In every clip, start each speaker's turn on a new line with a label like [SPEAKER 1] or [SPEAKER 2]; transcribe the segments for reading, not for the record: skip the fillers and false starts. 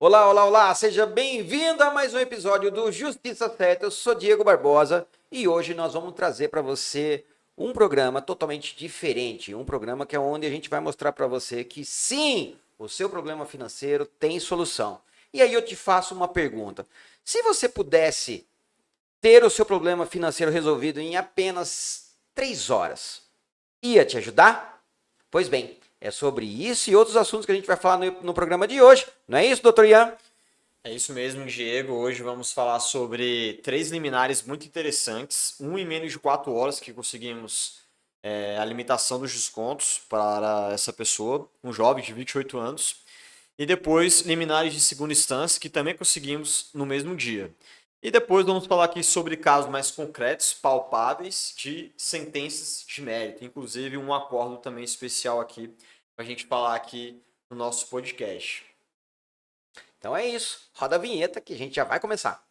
[SPEAKER 1] Olá, olá, olá! Seja bem-vindo a mais um episódio do Justiça Certa. Eu sou Diego Barbosa e hoje nós vamos trazer para você um programa totalmente diferente. Um programa que é onde a gente vai mostrar para você que sim, o seu problema financeiro tem solução. E aí eu te faço uma pergunta. Se você pudesse ter o seu problema financeiro resolvido em apenas 3 horas, ia te ajudar? Pois bem, é sobre isso e outros assuntos que a gente vai falar no programa de hoje. Não é isso, doutor Ian?
[SPEAKER 2] É isso mesmo, Diego. Hoje vamos falar sobre 3 liminares muito interessantes. Um em menos de 4 horas que conseguimos a limitação dos descontos para essa pessoa, um jovem de 28 anos. E depois liminares de segunda instância que também conseguimos no mesmo dia. E depois vamos falar aqui sobre casos mais concretos, palpáveis, de sentenças de mérito. Inclusive um acordo também especial aqui para a gente falar aqui no nosso podcast.
[SPEAKER 1] Então é isso. Roda a vinheta que a gente já vai começar.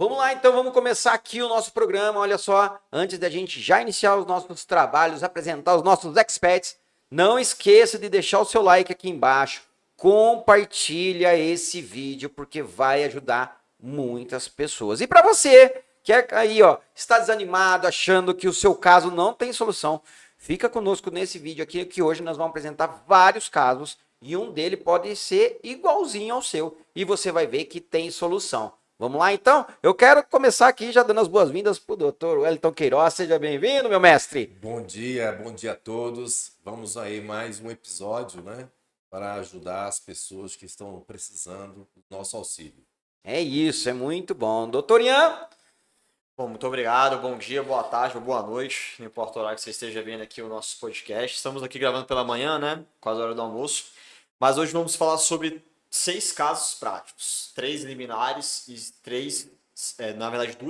[SPEAKER 1] Vamos lá, então, vamos começar aqui o nosso programa. Olha só, antes da gente já iniciar os nossos trabalhos, apresentar os nossos experts, não esqueça de deixar o seu like aqui embaixo, compartilha esse vídeo, porque vai ajudar muitas pessoas. E para você que é aí, ó, está desanimado, achando que o seu caso não tem solução, fica conosco nesse vídeo aqui, que hoje nós vamos apresentar vários casos, e um deles pode ser igualzinho ao seu, e você vai ver que tem solução. Vamos lá, então? Eu quero começar aqui já dando as boas-vindas para o doutor Wellington Queiroz. Seja bem-vindo, meu mestre.
[SPEAKER 3] Bom dia a todos. Vamos aí mais um episódio, né? Para ajudar as pessoas que estão precisando do nosso auxílio.
[SPEAKER 1] É isso, é muito bom. Doutor Ian?
[SPEAKER 2] Bom, muito obrigado, bom dia, boa tarde ou boa noite, não importa o horário que você esteja vendo aqui o nosso podcast. Estamos aqui gravando pela manhã, né? Quase a hora do almoço. Mas hoje vamos falar sobre 6 casos práticos, 3 liminares e 2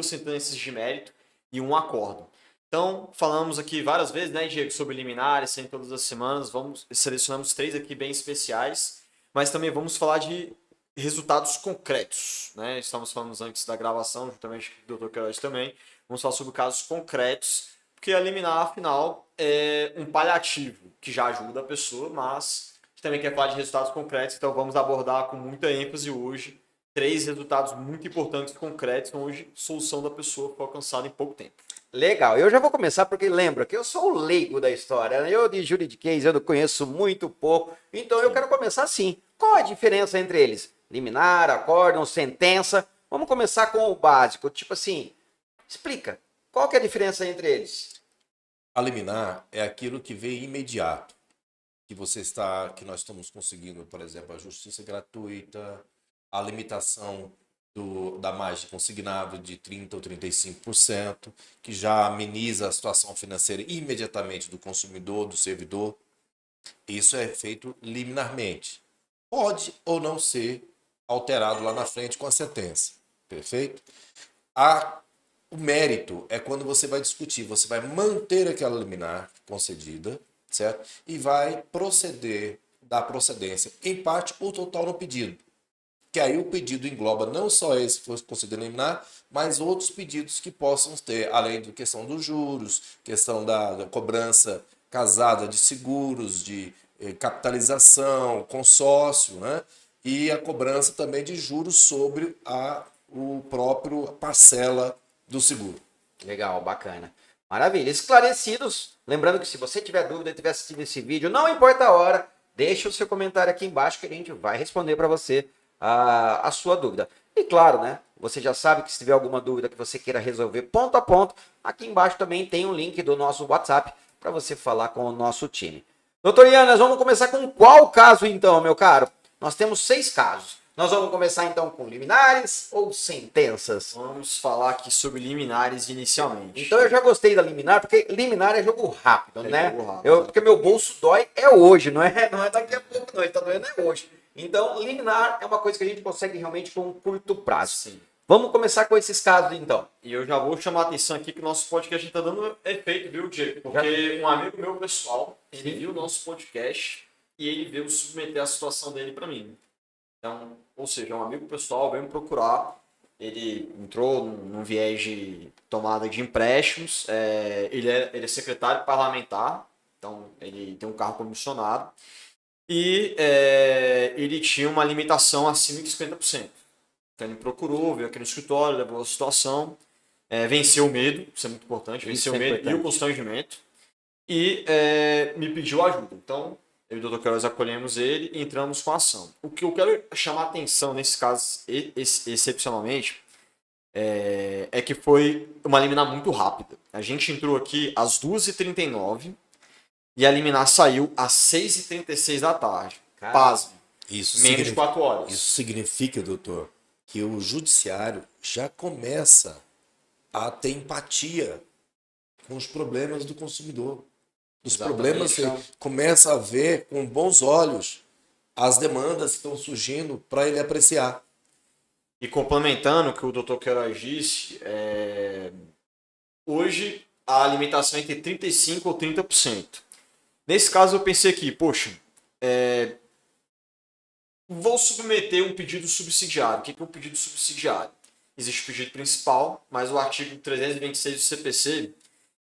[SPEAKER 2] sentenças de mérito e um acordo. Então, falamos aqui várias vezes, né, Diego, sobre liminares, sempre todas as semanas, selecionamos 3 aqui bem especiais, mas também vamos falar de resultados concretos, né? Estamos falando antes da gravação, juntamente com o Dr. Queiroz também, vamos falar sobre casos concretos, porque a liminar, afinal, é um paliativo que já ajuda a pessoa, mas a gente também quer falar de resultados concretos, então vamos abordar com muita ênfase hoje 3 resultados muito importantes e concretos, onde a solução da pessoa foi alcançada em pouco tempo.
[SPEAKER 1] Legal, eu já vou começar porque lembra que eu sou o leigo da história, né? Eu de juridiquês eu não conheço muito pouco, então eu quero começar assim. Qual a diferença entre eles? Liminar, acórdão, sentença? Vamos começar com o básico, tipo assim, explica, qual que é a diferença entre eles?
[SPEAKER 3] A liminar é aquilo que vem imediato, que nós estamos conseguindo, por exemplo, a justiça gratuita, a limitação da margem consignada de 30% ou 35%, que já ameniza a situação financeira imediatamente do consumidor, do servidor. Isso é feito liminarmente. Pode ou não ser alterado lá na frente com a sentença. Perfeito? O mérito é quando você vai discutir, você vai manter aquela liminar concedida, certo? E vai dar procedência, em parte ou total no pedido. Que aí o pedido engloba não só esse que foi concedido liminar, mas outros pedidos que possam ter, além da questão dos juros, questão da cobrança casada de seguros, de capitalização, consórcio, né? E a cobrança também de juros sobre o próprio parcela do seguro.
[SPEAKER 1] Legal, bacana. Maravilha. Esclarecidos. Lembrando que se você tiver dúvida e estiver assistindo esse vídeo, não importa a hora, deixa o seu comentário aqui embaixo que a gente vai responder para você a sua dúvida. E claro, né? Você já sabe que se tiver alguma dúvida que você queira resolver ponto a ponto, aqui embaixo também tem um link do nosso WhatsApp para você falar com o nosso time. Doutor Ian, nós vamos começar com qual caso então, meu caro? Nós temos 6 casos. Nós vamos começar então com liminares ou sentenças?
[SPEAKER 2] Vamos falar aqui sobre liminares inicialmente.
[SPEAKER 1] Então eu já gostei da liminar, porque liminar é jogo rápido, né?
[SPEAKER 2] Jogo rápido.
[SPEAKER 1] Porque meu bolso dói hoje, não é daqui a pouco não, ele tá doendo hoje. Então liminar é uma coisa que a gente consegue realmente com um curto prazo.
[SPEAKER 2] Sim.
[SPEAKER 1] Vamos começar com esses casos então.
[SPEAKER 2] E eu já vou chamar a atenção aqui que o nosso podcast está dando efeito, viu, Diego? Porque um amigo meu pessoal, ele viu o nosso podcast e ele veio submeter a situação dele para mim. Então, ou seja, um amigo pessoal veio me procurar, ele entrou num viés de tomada de empréstimos, ele é secretário parlamentar, então ele tem um cargo comissionado, e ele tinha uma limitação acima de 50%. Então ele procurou, veio aqui no escritório, levou a situação, venceu o medo, isso é muito importante, venceu o medo e o constrangimento, e me pediu ajuda. Então, eu e o Dr. Queiroz acolhemos ele e entramos com a ação. O que eu quero chamar a atenção nesse caso, excepcionalmente, é que foi uma liminar muito rápida. A gente entrou aqui às 2h39 e a liminar saiu às 6h36 da tarde. Pasme. Menos de 4 horas.
[SPEAKER 3] Isso significa, doutor, que o judiciário já começa a ter empatia com os problemas do consumidor. Os problemas, você começa a ver com bons olhos as demandas que estão surgindo para ele apreciar.
[SPEAKER 2] E complementando o que o Dr. Queiroz disse, hoje a limitação é entre 35% ou 30%. Nesse caso eu pensei aqui, poxa, vou submeter um pedido subsidiário. O que é um pedido subsidiário? Existe o pedido principal, mas o artigo 326 do CPC,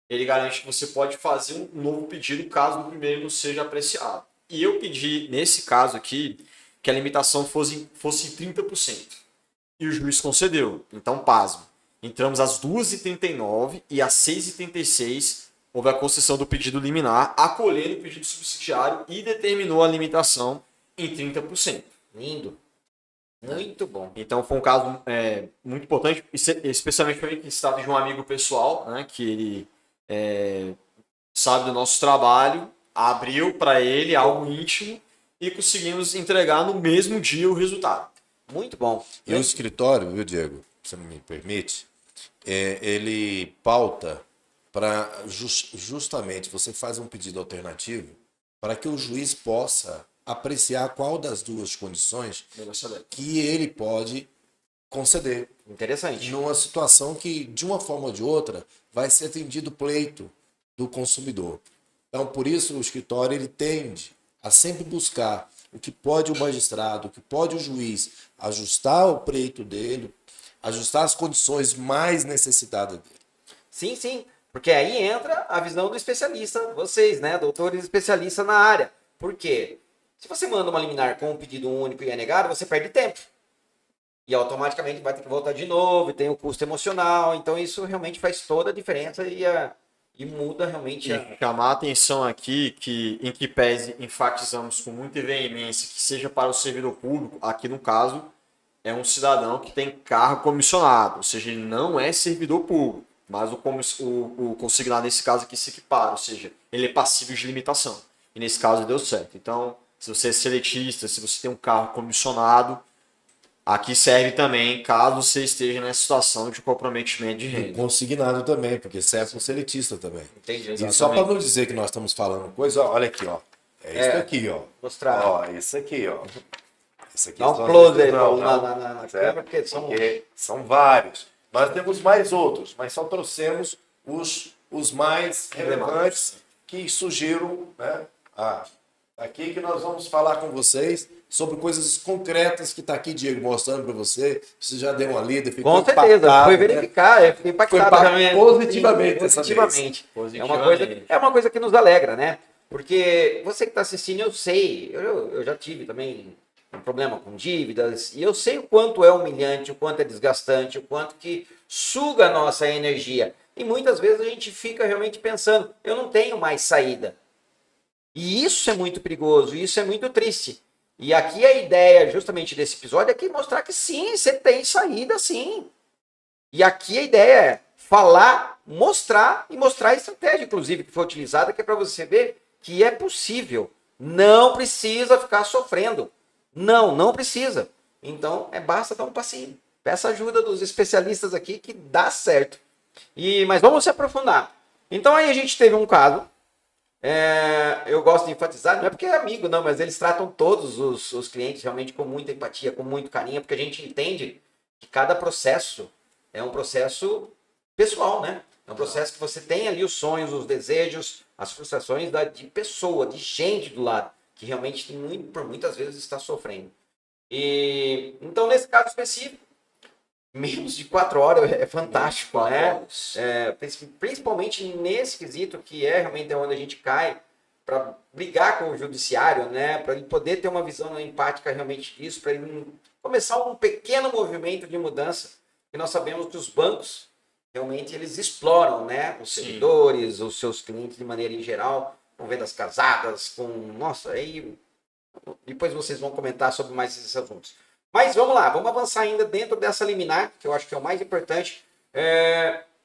[SPEAKER 2] ele garante que você pode fazer um novo pedido caso o primeiro não seja apreciado. E eu pedi, nesse caso aqui, que a limitação fosse 30%. E o juiz concedeu. Então, pasmo. Entramos às 2h39 e às 6h36 houve a concessão do pedido liminar, acolhendo o pedido subsidiário e determinou a limitação em 30%.
[SPEAKER 1] Lindo. Muito bom.
[SPEAKER 2] Então foi um caso muito importante, especialmente para mim, que se trata de um amigo pessoal, né, que ele sabe do nosso trabalho, abriu para ele algo íntimo e conseguimos entregar no mesmo dia o resultado.
[SPEAKER 1] Muito bom.
[SPEAKER 3] E o escritório, viu, Diego, se me permite, ele pauta para justamente você faz um pedido alternativo para que o juiz possa apreciar qual das duas condições que ele pode conceder.
[SPEAKER 1] Interessante.
[SPEAKER 3] Numa situação que, de uma forma ou de outra, vai ser atendido o pleito do consumidor. Então, por isso, o escritório ele tende a sempre buscar o que pode o magistrado, o que pode o juiz ajustar o pleito dele, ajustar as condições mais necessitadas dele.
[SPEAKER 1] Sim, sim. Porque aí entra a visão do especialista, vocês, né, doutores especialistas na área. Por quê? Se você manda uma liminar com um pedido único e é negado, você perde tempo. E automaticamente vai ter que voltar de novo, e tem o custo emocional. Então isso realmente faz toda a diferença e muda realmente
[SPEAKER 2] E chamar a atenção aqui que, em que pese enfatizamos com muita veemência que seja para o servidor público, aqui no caso é um cidadão que tem cargo comissionado, ou seja, ele não é servidor público, mas o consignado nesse caso aqui se equipara, ou seja, ele é passível de limitação. E nesse caso deu certo. Então, se você é seletista, se você tem um cargo comissionado, aqui serve também caso você esteja nessa situação de comprometimento de renda.
[SPEAKER 3] E consignado também, porque serve para o seletista também.
[SPEAKER 1] Entendi,
[SPEAKER 3] E só para não dizer que nós estamos falando coisa, olha aqui, ó. Isso aqui, ó.
[SPEAKER 1] Mostrar.
[SPEAKER 3] Ó, isso aqui, ó. Isso aqui
[SPEAKER 1] Dá um close aí,
[SPEAKER 3] não,
[SPEAKER 1] na câmera, porque
[SPEAKER 3] são vários. Nós temos mais outros, mas só trouxemos os mais relevantes que surgiram, né? Aqui que nós vamos falar com vocês sobre coisas concretas que está aqui, Diego, mostrando para você. Você já deu uma lida, ficou
[SPEAKER 1] com certeza,
[SPEAKER 3] impactado,
[SPEAKER 1] foi
[SPEAKER 3] né?
[SPEAKER 1] verificar, fiquei impactado.
[SPEAKER 3] Positivamente.
[SPEAKER 1] Positivamente. É uma coisa que nos alegra, né? Porque você que está assistindo, eu sei, eu já tive também um problema com dívidas, e eu sei o quanto é humilhante, o quanto é desgastante, o quanto que suga a nossa energia. E muitas vezes a gente fica realmente pensando, eu não tenho mais saída. E isso é muito perigoso, isso é muito triste. E aqui a ideia justamente desse episódio é que mostrar que sim, você tem saída sim. E aqui a ideia é falar, mostrar e mostrar a estratégia, inclusive, que foi utilizada, que é para você ver que é possível. Não precisa ficar sofrendo. Não precisa. Então, basta dar um passinho. Peça ajuda dos especialistas aqui que dá certo. Mas vamos se aprofundar. Então aí a gente teve um caso. Eu gosto de enfatizar, não é porque é amigo, não, mas eles tratam todos os clientes realmente com muita empatia, com muito carinho, porque a gente entende que cada processo é um processo pessoal, né? É um processo que você tem ali os sonhos, os desejos, as frustrações de pessoa, de gente do lado, que realmente por muitas vezes está sofrendo. Então, nesse caso específico, menos de 4 horas é fantástico, né? Principalmente nesse quesito que realmente onde a gente cai para brigar com o judiciário, né? Para ele poder ter uma visão empática realmente disso, para ele começar um pequeno movimento de mudança. E nós sabemos que os bancos realmente eles exploram, né? Os servidores, os seus clientes de maneira em geral, com vendas casadas, nossa, aí depois vocês vão comentar sobre mais esses assuntos. Mas vamos lá, vamos avançar ainda dentro dessa liminar, que eu acho que é o mais importante.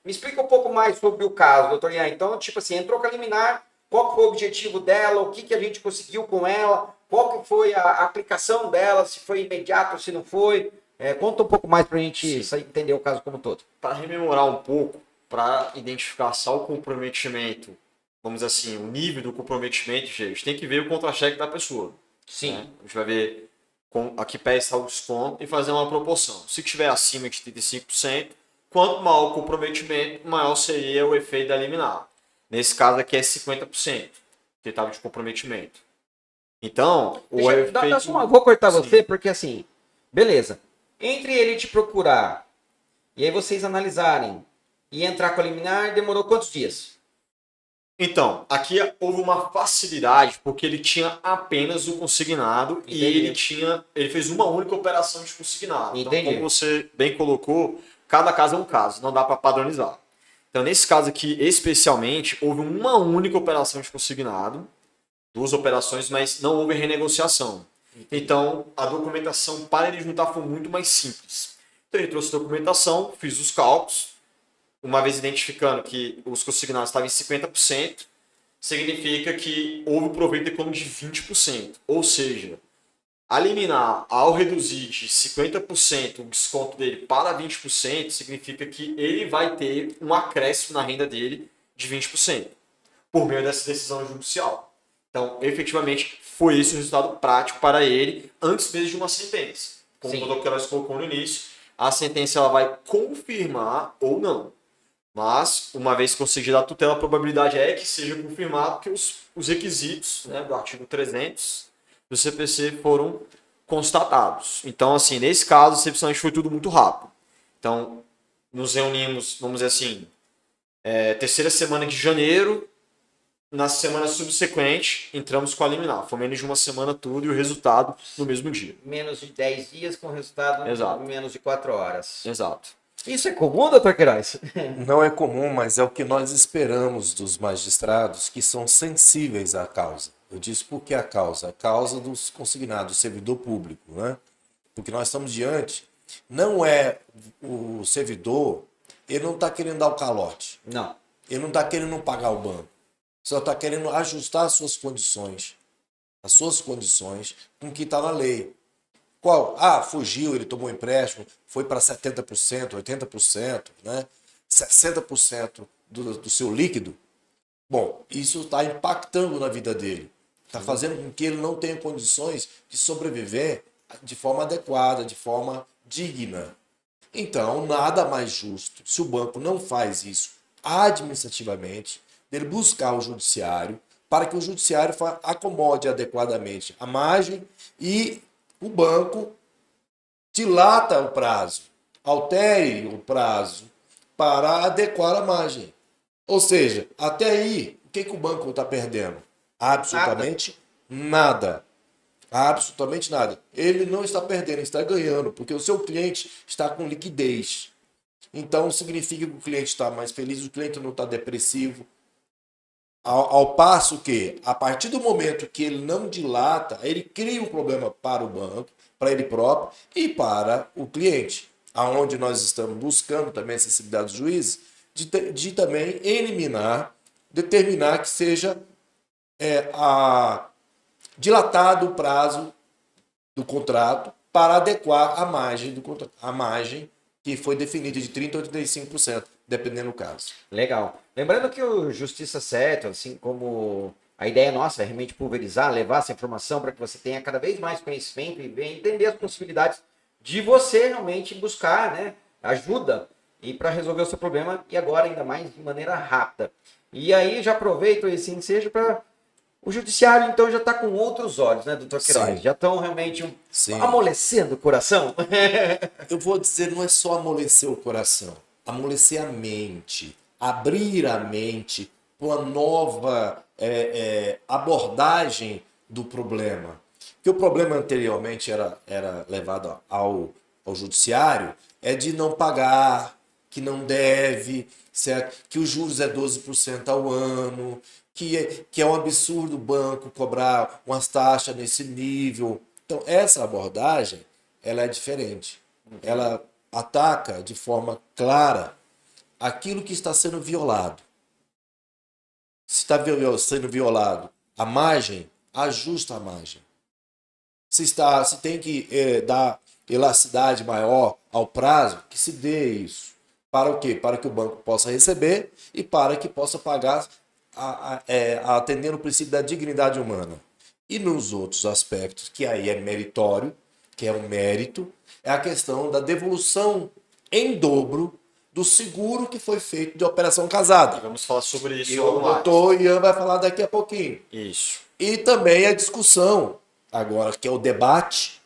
[SPEAKER 1] Me explica um pouco mais sobre o caso, doutor Ian. Então, tipo assim, entrou com a liminar, qual foi o objetivo dela, o que a gente conseguiu com ela, qual que foi a aplicação dela, se foi imediato, se não foi. Conta um pouco mais para a gente entender o caso como um todo.
[SPEAKER 2] Para rememorar um pouco, para identificar só o comprometimento, vamos dizer assim, o nível do comprometimento, gente, tem que ver o contra-cheque da pessoa.
[SPEAKER 1] Sim.
[SPEAKER 2] Né? A gente vai ver a que pé está o desconto e fazer uma proporção. Se estiver acima de 35%, quanto maior o comprometimento, maior seria o efeito da liminar. Nesse caso aqui é 50%, que estava de comprometimento. Então,
[SPEAKER 1] vou cortar você, porque assim, beleza. Entre ele te procurar e aí vocês analisarem e entrar com a liminar, demorou quantos dias?
[SPEAKER 2] Então, aqui houve uma facilidade, porque ele tinha apenas o consignado. Entendi. E ele fez uma única operação de consignado.
[SPEAKER 1] Entendi.
[SPEAKER 2] Então, como você bem colocou, cada caso é um caso, não dá para padronizar. Então, nesse caso aqui, especialmente, houve uma única operação de consignado, 2 operações, mas não houve renegociação. Então, a documentação para ele juntar foi muito mais simples. Então, ele trouxe a documentação, fiz os cálculos. Uma vez identificando que os consignados estavam em 50%, significa que houve proveito econômico de 20%. Ou seja, a liminar, ao reduzir de 50% o desconto dele para 20%, significa que ele vai ter um acréscimo na renda dele de 20%, por meio dessa decisão judicial. Então, efetivamente, foi esse o resultado prático para ele, antes mesmo de uma sentença. Como o doutor Queiroz colocou no início, a sentença ela vai confirmar ou não. Mas, uma vez conseguida a tutela, a probabilidade é que seja confirmado, porque os requisitos, né, do artigo 300 do CPC foram constatados. Então, assim, nesse caso, excepcionalmente foi tudo muito rápido. Então, nos reunimos, vamos dizer assim, terceira semana de janeiro, na semana subsequente, entramos com a liminar. Foi menos de uma semana tudo e o resultado no mesmo dia.
[SPEAKER 1] Menos de 10 dias com resultado em menos de 4 horas.
[SPEAKER 2] Exato.
[SPEAKER 1] Isso é comum, doutor Queiroz?
[SPEAKER 3] Não é comum, mas é o que nós esperamos dos magistrados que são sensíveis à causa. Eu disse por que a causa? A causa dos consignados, do servidor público, né? Porque nós estamos diante, não é o servidor, ele não está querendo dar o calote.
[SPEAKER 1] Não.
[SPEAKER 3] Ele não está querendo pagar o banco. Só está querendo ajustar as suas condições com o que está na lei. Qual? Fugiu, ele tomou empréstimo, foi para 70%, 80%, né? 60% do seu líquido. Bom, isso está impactando na vida dele. Está fazendo com que ele não tenha condições de sobreviver de forma adequada, de forma digna. Então, nada mais justo, se o banco não faz isso administrativamente, dele buscar o judiciário, para que o judiciário acomode adequadamente a margem e o banco dilata o prazo, altere o prazo para adequar a margem. Ou seja, até aí, o que o banco está perdendo? Absolutamente nada. Absolutamente nada. Ele não está perdendo, ele está ganhando, porque o seu cliente está com liquidez. Então, significa que o cliente está mais feliz, o cliente não está depressivo. Ao passo que, a partir do momento que ele não dilata, ele cria um problema para o banco, para ele próprio e para o cliente. Aonde nós estamos buscando também a sensibilidade dos juízes de também determinar que seja dilatado o prazo do contrato para adequar a margem do contrato, a margem que foi definida de 30% a 85%, dependendo do caso.
[SPEAKER 1] Legal. Lembrando que o Justiça Certa, assim como a ideia nossa é realmente pulverizar, levar essa informação para que você tenha cada vez mais conhecimento e venha entender as possibilidades de você realmente buscar, né, ajuda e para resolver o seu problema e agora ainda mais de maneira rápida. E aí já aproveito esse ensejo para o judiciário então já está com outros olhos, né, doutor Queiroz?
[SPEAKER 3] Sim.
[SPEAKER 1] Já estão realmente
[SPEAKER 3] Sim.
[SPEAKER 1] amolecendo o coração.
[SPEAKER 3] Eu vou dizer, não é só amolecer o coração, amolecer a mente, abrir a mente para uma nova abordagem do problema. Que o problema anteriormente era levado ao judiciário é de não pagar, que não deve, certo? Que os juros é 12% ao ano, que é um absurdo o banco cobrar umas taxas nesse nível. Então, essa abordagem ela é diferente. Ela ataca de forma clara aquilo que está sendo violado. Se está sendo violado a margem, ajusta a margem. Se tem que dar elasticidade maior ao prazo, que se dê isso. Para o quê? Para que o banco possa receber e para que possa pagar atendendo o princípio da dignidade humana. E nos outros aspectos, que aí é meritório, que é um mérito, é a questão da devolução em dobro do seguro que foi feito de operação casada.
[SPEAKER 2] Vamos falar sobre isso.
[SPEAKER 3] E o doutor Ian vai falar daqui a pouquinho.
[SPEAKER 2] Isso.
[SPEAKER 3] E também a discussão, agora que é o debate,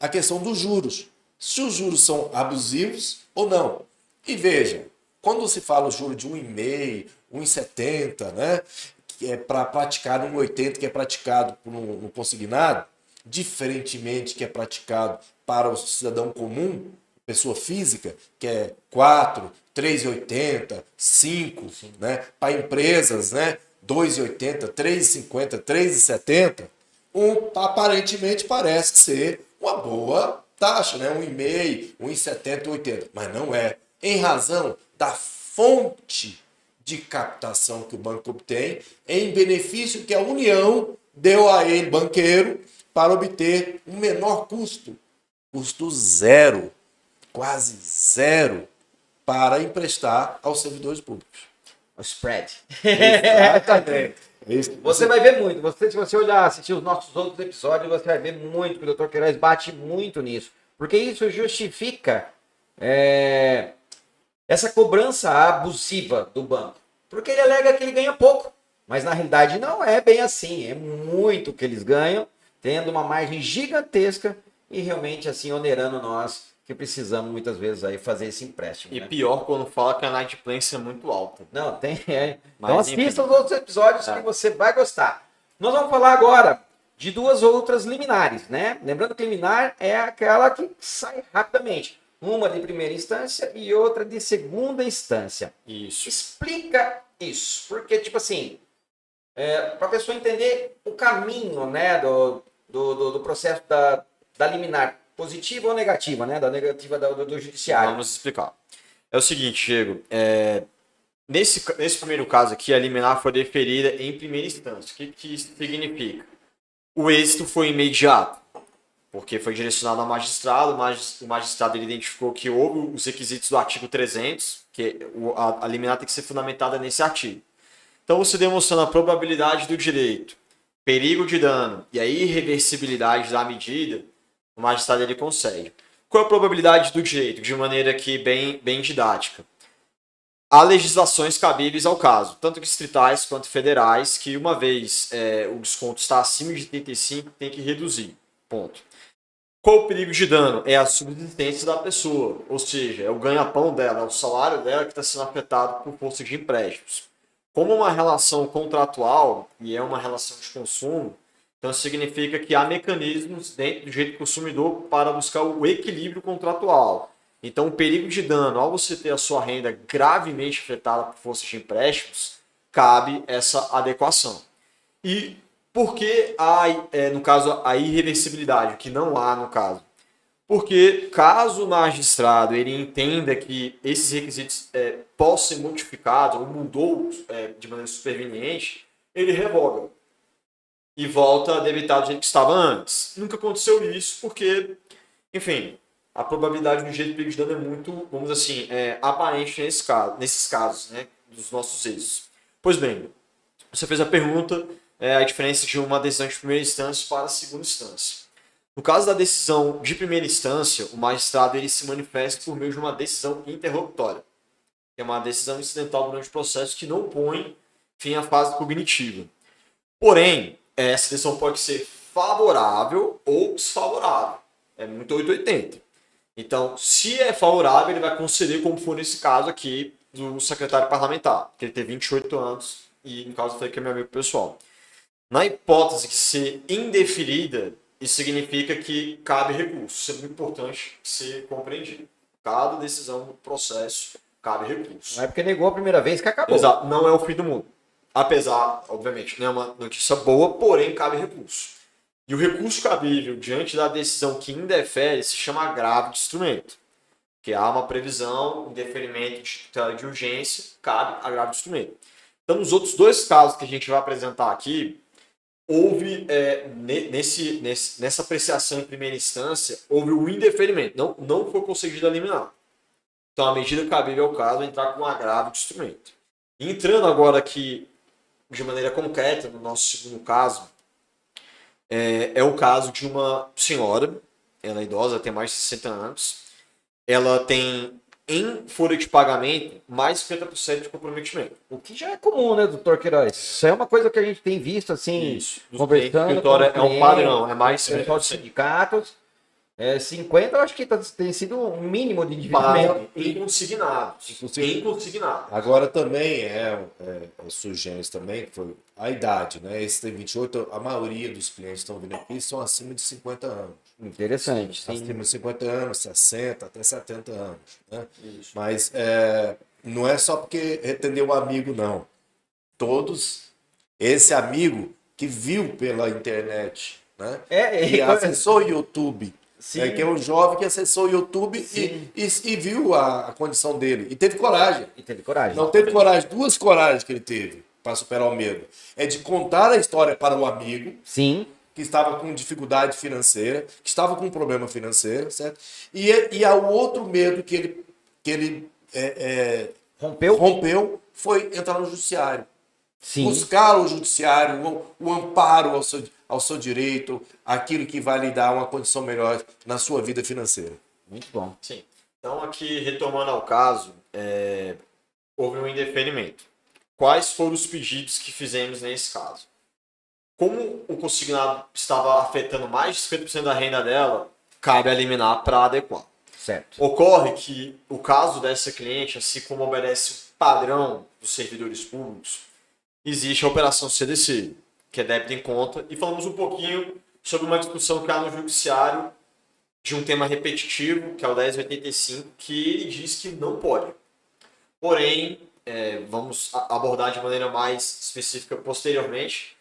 [SPEAKER 3] a questão dos juros. Se os juros são abusivos ou não. E veja, quando se fala o juro de 1,5, 1,70, né, que é para praticar 1,80, que é praticado no consignado, diferentemente que é praticado para o cidadão comum, pessoa física, que é 4, 3,80, 5, né? Para empresas, né? 2,80, 3,50, 3,70, aparentemente parece ser uma boa taxa, né? 1,5, 1,70, 1,80, mas não é. Em razão da fonte de captação que o banco obtém, em benefício que a União deu a ele, banqueiro, para obter um menor custo zero, quase zero, para emprestar aos servidores públicos.
[SPEAKER 1] O spread.
[SPEAKER 3] Exatamente.
[SPEAKER 1] Você vai ver muito. Se você olhar, assistir os nossos outros episódios, você vai ver muito que o Dr. Queiroz bate muito nisso. Porque isso justifica essa cobrança abusiva do banco. Porque ele alega que ele ganha pouco. Mas na realidade não é bem assim. É muito que eles ganham, tendo uma margem gigantesca e realmente assim onerando nós que precisamos muitas vezes aí fazer esse empréstimo.
[SPEAKER 2] E
[SPEAKER 1] né?
[SPEAKER 2] pior quando fala que a inadimplência é muito alta.
[SPEAKER 1] Não, tem.
[SPEAKER 2] Mas,
[SPEAKER 1] Então
[SPEAKER 2] enfim.
[SPEAKER 1] assista os outros episódios que você vai gostar. Nós vamos falar agora de duas outras liminares, né? Lembrando que liminar é aquela que sai rapidamente. Uma de primeira instância e outra de segunda instância.
[SPEAKER 2] Isso.
[SPEAKER 1] Explica isso. Porque, tipo assim, para a pessoa entender o caminho, né, do processo da liminar, positiva ou negativa, né, da negativa do judiciário.
[SPEAKER 2] Vamos explicar. É o seguinte, Diego. Nesse primeiro caso aqui, a liminar foi deferida em primeira instância. O que isso significa? O êxito foi imediato, porque foi direcionado ao magistrado. O magistrado ele identificou que houve os requisitos do artigo 300, que a liminar tem que ser fundamentada nesse artigo. Então, você demonstrando a probabilidade do direito, perigo de dano e a irreversibilidade da medida, o magistrado ele consegue. Qual é a probabilidade do direito? De maneira aqui bem didática. Há legislações cabíveis ao caso, tanto distritais quanto federais, que uma vez o desconto está acima de 35, tem que reduzir. Ponto. Qual o perigo de dano? É a subsistência da pessoa, ou seja, é o ganha-pão dela, é o salário dela que está sendo afetado por força de empréstimos. Como uma relação contratual e é uma relação de consumo, então significa que há mecanismos dentro do direito do consumidor para buscar o equilíbrio contratual. Então, o perigo de dano, ao você ter a sua renda gravemente afetada por força de empréstimos, cabe essa adequação. E por que há, no caso, a irreversibilidade, que não há no caso? Porque caso o magistrado ele entenda que esses requisitos possam ser modificados ou mudou de maneira superveniente, ele revoga e volta a debitar do jeito que estava antes. Nunca aconteceu isso porque Enfim, a probabilidade do jeito pedido de dano é muito, vamos dizer assim, aparente nesses casos, né, dos nossos eixos. Pois bem, você fez a pergunta, a diferença de uma decisão de primeira instância para a segunda instância. No caso da decisão de primeira instância, o magistrado ele se manifesta por meio de uma decisão interlocutória, que é uma decisão incidental durante o processo que não põe fim à fase cognitiva. Porém, essa decisão pode ser favorável ou desfavorável. É muito 880. Então, se é favorável, ele vai conceder, como foi nesse caso aqui do secretário parlamentar, que ele tem 28 anos e, no caso, foi que é meu amigo pessoal. Na hipótese de ser indeferida, isso significa que cabe recurso. Isso é muito importante ser compreendido. Cada decisão do processo cabe recurso.
[SPEAKER 1] Não é porque negou a primeira vez que acabou.
[SPEAKER 2] Exato, não é o fim do mundo. Apesar, obviamente, não é uma notícia boa, porém cabe recurso. E o recurso cabível diante da decisão que indefere se chama agravo de instrumento. Que há uma previsão, um deferimento de tutela de urgência, cabe agravo de instrumento. Então, nos outros dois casos que a gente vai apresentar aqui, houve, nessa apreciação em primeira instância, houve o indeferimento. Não foi conseguido eliminar. Então, a medida cabível ao caso é entrar com um agravo de instrumento. Entrando agora aqui de maneira concreta no nosso segundo caso, é o caso de uma senhora, ela é idosa, tem mais de 60 anos, ela tem em folha de pagamento mais de 50% de comprometimento.
[SPEAKER 1] O que já é comum, né, doutor Queiroz? Isso é uma coisa que a gente tem visto, assim, conversando com
[SPEAKER 2] escritório
[SPEAKER 1] os
[SPEAKER 2] é um padrão, é mais
[SPEAKER 1] clientes, pessoal de
[SPEAKER 2] 50%.
[SPEAKER 1] sindicatos. 50 eu acho que tem sido um mínimo de endividamento.
[SPEAKER 2] Em consignados. Em consignados.
[SPEAKER 3] Agora também sui generis também, que foi a idade, né? Esse tem 28, a maioria dos clientes que estão vindo aqui são acima de 50 anos.
[SPEAKER 1] Interessante, sim.
[SPEAKER 3] Acima de 50 anos, 60, até 70 anos. Né?
[SPEAKER 2] Isso.
[SPEAKER 3] Mas não é só porque retendeu um amigo, não. Todos, esse amigo que viu pela internet, né? Que acessou o YouTube.
[SPEAKER 1] Sim.
[SPEAKER 3] Que é um jovem que acessou o YouTube e viu a condição dele. E teve coragem. Não teve coragem, duas coragens que ele teve para superar o medo. É de contar a história para o amigo.
[SPEAKER 1] Sim.
[SPEAKER 3] Que estava com dificuldade financeira, que estava com um problema financeiro, certo? E o outro medo que ele rompeu foi entrar no judiciário.
[SPEAKER 1] Sim.
[SPEAKER 3] Buscar o judiciário, o amparo ao seu direito, aquilo que vai lhe dar uma condição melhor na sua vida financeira.
[SPEAKER 1] Muito bom.
[SPEAKER 2] Sim. Então, aqui, retomando ao caso, houve um indeferimento. Quais foram os pedidos que fizemos nesse caso? Como o consignado estava afetando mais de 50% da renda dela, cabe eliminar para adequar.
[SPEAKER 1] Certo.
[SPEAKER 2] Ocorre que o caso dessa cliente, assim como obedece o padrão dos servidores públicos, existe a operação CDC, que é débito em conta, e falamos um pouquinho sobre uma discussão que há no judiciário de um tema repetitivo, que é o 1085, que ele diz que não pode. Porém, vamos abordar de maneira mais específica posteriormente,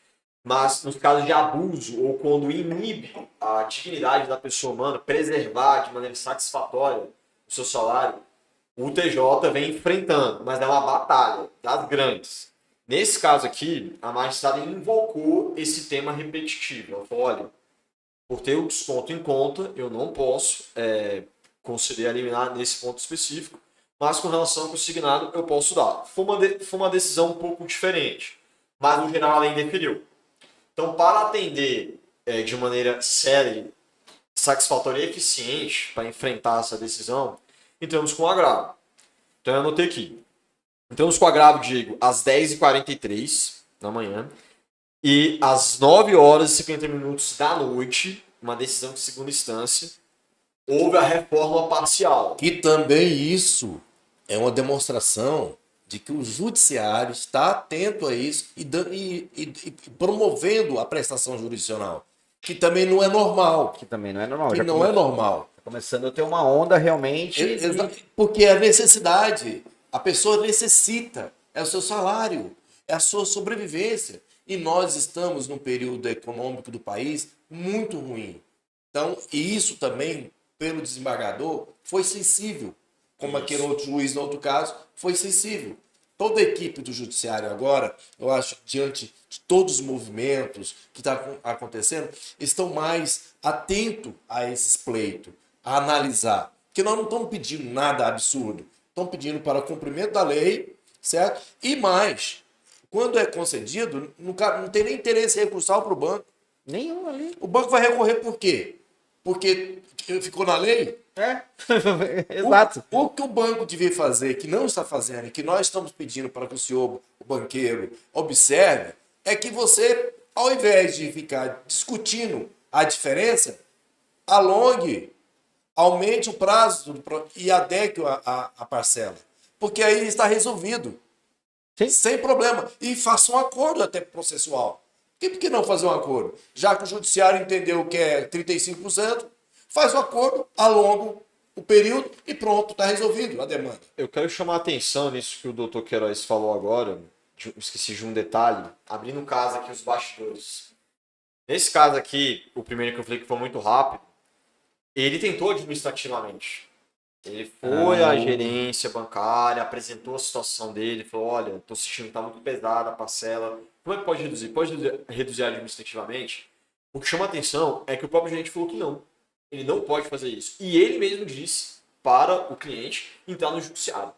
[SPEAKER 2] mas nos casos de abuso ou quando inibe a dignidade da pessoa humana, preservar de maneira satisfatória o seu salário, o TJ vem enfrentando, mas é uma batalha das grandes. Nesse caso aqui, a magistrada invocou esse tema repetitivo. Ela falou, olha, por ter o desconto em conta, eu não posso conceder a liminar nesse ponto específico, mas com relação ao consignado, eu posso dar. Foi uma decisão um pouco diferente, mas no geral ela indeferiu. Então, para atender de maneira célere, satisfatória e eficiente para enfrentar essa decisão, entramos com o agravo. Então, eu anotei aqui. Entramos com o agravo, Diego, às 10h43 da manhã e às 9h50 da noite, uma decisão de segunda instância, houve a reforma parcial.
[SPEAKER 3] Que também isso é uma demonstração de que o judiciário está atento a isso e promovendo a prestação jurisdicional, que também não é normal.
[SPEAKER 1] Que também não é normal.
[SPEAKER 3] Que não é normal.
[SPEAKER 1] Está começando a ter uma onda realmente.
[SPEAKER 3] Porque é a necessidade. A pessoa necessita. É o seu salário. É a sua sobrevivência. E nós estamos num período econômico do país muito ruim. Então, e isso também, pelo desembargador, foi sensível. Como aquele outro juiz, no outro caso, foi sensível. Toda a equipe do judiciário agora, eu acho, diante de todos os movimentos que estão acontecendo, estão mais atentos a esses pleitos. a analisar. Porque nós não estamos pedindo nada absurdo. Estamos pedindo para cumprimento da lei, certo? E mais, quando é concedido, não tem nem interesse recursal para o banco.
[SPEAKER 1] Nenhum ali.
[SPEAKER 3] O banco vai recorrer por quê? Porque ficou na lei?
[SPEAKER 1] É, exato.
[SPEAKER 3] O que o banco devia fazer, que não está fazendo, e que nós estamos pedindo para que o senhor, o banqueiro, observe, é que você, ao invés de ficar discutindo a diferença, alongue, aumente o prazo e adeque a parcela. Porque aí está resolvido.
[SPEAKER 1] Sim.
[SPEAKER 3] Sem problema. E faça um acordo até processual. Por que não fazer um acordo? Já que o judiciário entendeu que é 35%, faz o acordo, alonga o período e pronto, está resolvido a demanda.
[SPEAKER 2] Eu quero chamar a atenção nisso que o doutor Queiroz falou agora. Esqueci de um detalhe. Abrindo o caso aqui, os bastidores. Nesse caso aqui, o primeiro que eu falei que foi muito rápido, ele tentou administrativamente. Ele foi à gerência bancária, apresentou a situação dele, falou, olha, estou sentindo que está muito pesada a parcela. Como é que pode reduzir? Pode reduzir administrativamente? O que chama a atenção é que o próprio gerente falou que não. Ele não pode fazer isso. E ele mesmo disse para o cliente entrar no judiciário.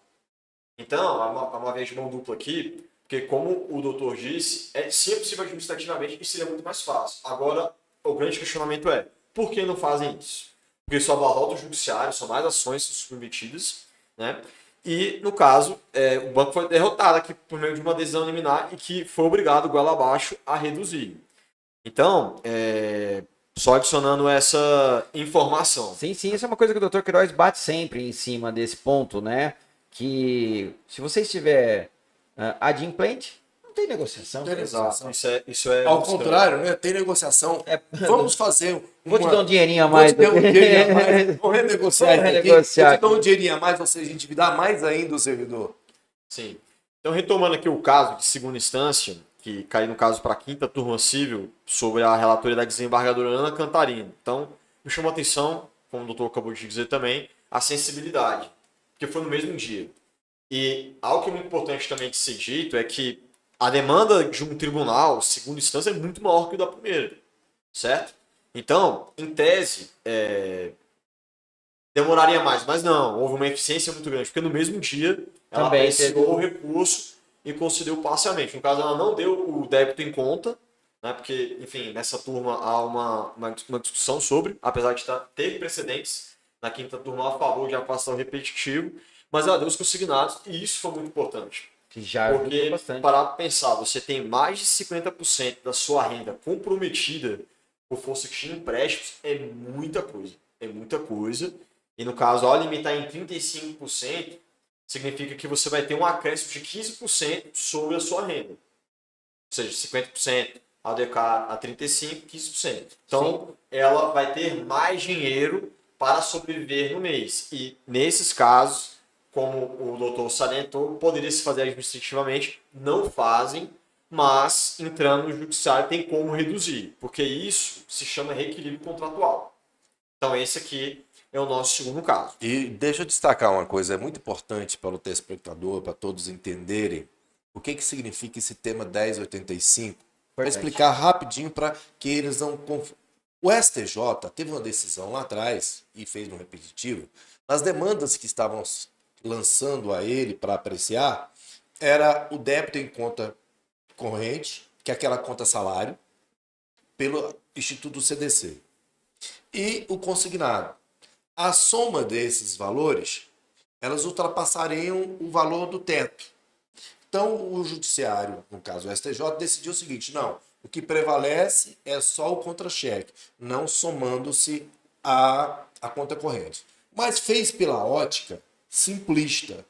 [SPEAKER 2] Então, há uma vez de mão dupla aqui, porque como o doutor disse, sim é possível administrativamente e seria muito mais fácil. Agora, o grande questionamento é, por que não fazem isso? Porque isso abarrota o judiciário, são mais ações submetidas, né? E, no caso, o banco foi derrotado aqui por meio de uma decisão liminar e que foi obrigado, goela abaixo, a reduzir. Então, só adicionando essa informação.
[SPEAKER 1] Sim, sim, isso é uma coisa que o Dr. Queiroz bate sempre em cima desse ponto, né? Que se você estiver adimplente, não tem negociação.
[SPEAKER 2] Exato. Isso é
[SPEAKER 3] Ao contrário, né? Tem negociação. Vamos fazer
[SPEAKER 1] Vou te dar um dinheirinho a mais.
[SPEAKER 3] Vou te dar um dinheirinho a mais. Vou renegociar
[SPEAKER 1] Vou
[SPEAKER 3] isso aqui.
[SPEAKER 1] renegociar
[SPEAKER 3] Vou te dar um dinheirinho a mais, você endividar mais ainda o servidor.
[SPEAKER 2] Sim. Então, retomando aqui o caso de segunda instância, que caiu no caso para a quinta turma civil, sobre a relatoria da desembargadora Ana Cantarino. Então, me chamou a atenção, como o doutor acabou de dizer também, a sensibilidade, porque foi no mesmo dia. E algo que é muito importante também de ser dito é que a demanda de um tribunal, segunda instância, é muito maior que o da primeira, certo? Então, em tese, demoraria mais, mas não, houve uma eficiência muito grande, porque no mesmo dia ela
[SPEAKER 1] Também
[SPEAKER 2] apreciou o recurso e concedeu parcialmente. No caso, ela não deu o débito em conta, né, porque, enfim, nessa turma há uma discussão sobre, apesar de ter precedentes na quinta turma a favor de afastar o repetitivo, mas ela deu os consignados e isso foi muito importante.
[SPEAKER 1] Que já ajudou
[SPEAKER 2] Porque,
[SPEAKER 1] bastante.
[SPEAKER 2] para pensar, você tem mais de 50% da sua renda comprometida por força de empréstimos, é muita coisa. É muita coisa. E no caso, ao limitar em 35%, significa que você vai ter um acréscimo de 15% sobre a sua renda. Ou seja, 50% ADK a 35%, 15%. Então, ela vai ter mais dinheiro para sobreviver no mês. E nesses casos, como o doutor salientou, poderia se fazer administrativamente, não fazem, mas entrando no judiciário tem como reduzir, porque isso se chama reequilíbrio contratual. Então esse aqui é o nosso segundo caso.
[SPEAKER 3] E deixa eu destacar uma coisa, é muito importante para o telespectador, para todos entenderem o que significa esse tema 1085, para explicar rapidinho para que eles não confundam. O STJ teve uma decisão lá atrás, e fez no repetitivo, nas demandas que estavam lançando a ele para apreciar, era o débito em conta corrente, que é aquela conta salário, pelo Instituto CDC, e o consignado. A soma desses valores, elas ultrapassariam o valor do teto. Então, o judiciário, no caso o STJ, decidiu o seguinte, não, o que prevalece é só o contra-cheque, não somando-se a conta corrente. Mas fez pela ótica simplista,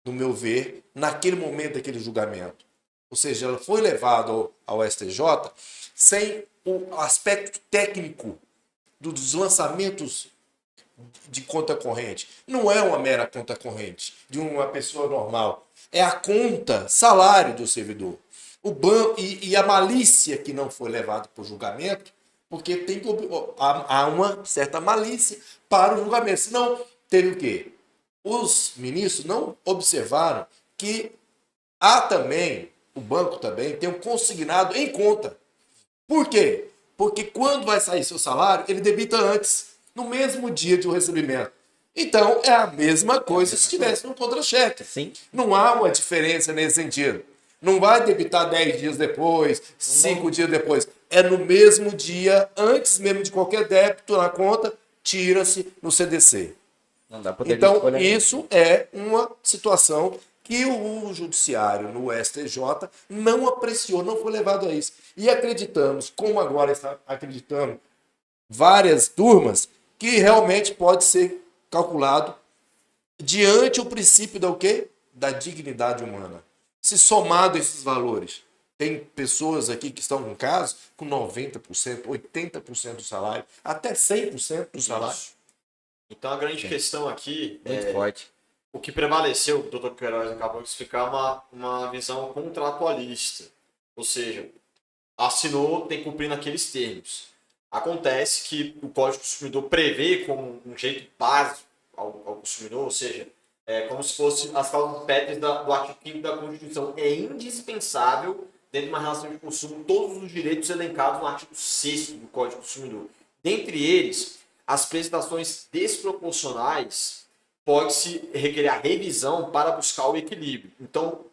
[SPEAKER 3] no meu ver, naquele momento daquele julgamento. Ou seja, ela foi levada ao STJ sem o aspecto técnico dos lançamentos de conta corrente. Não é uma mera conta corrente de uma pessoa normal. É a conta, salário do servidor. O banco e a malícia que não foi levada para o julgamento, porque há uma certa malícia para o julgamento. Senão, teve o quê? Os ministros não observaram que há também, o banco também, tem um consignado em conta. Por quê? Porque quando vai sair seu salário, ele debita antes. no mesmo dia de o recebimento. Então, é a mesma coisa se tivesse no contra-cheque.
[SPEAKER 1] Sim.
[SPEAKER 3] Não há uma diferença nesse sentido. Não vai debitar 10 dias depois, 5 dias depois. É no mesmo dia, antes mesmo de qualquer débito na conta, tira-se no CDC.
[SPEAKER 1] Não dá poder de
[SPEAKER 3] Então,
[SPEAKER 1] escolha.
[SPEAKER 3] isso é uma situação que o judiciário no STJ não apreciou, não foi levado a isso. E acreditamos, como agora está acreditando várias turmas, que realmente pode ser calculado diante o princípio da o quê? Da dignidade humana. Se somado esses valores, tem pessoas aqui que estão com casos com 90%, 80% do salário, até 100% do salário.
[SPEAKER 2] Isso. Então a grande questão aqui
[SPEAKER 1] Muito forte.
[SPEAKER 2] o que prevaleceu, o Dr. Queiroz acabou de explicar, uma visão contratualista. Ou seja, assinou, tem que cumprir naqueles termos. Acontece que o Código do Consumidor prevê como um jeito básico ao consumidor, ou seja, é como se fosse as causas pétreas do artigo 5º da Constituição. É indispensável, dentro de uma relação de consumo, todos os direitos elencados no artigo 6º do Código do Consumidor. Dentre eles, as prestações desproporcionais pode-se requerer a revisão para buscar o equilíbrio. Então,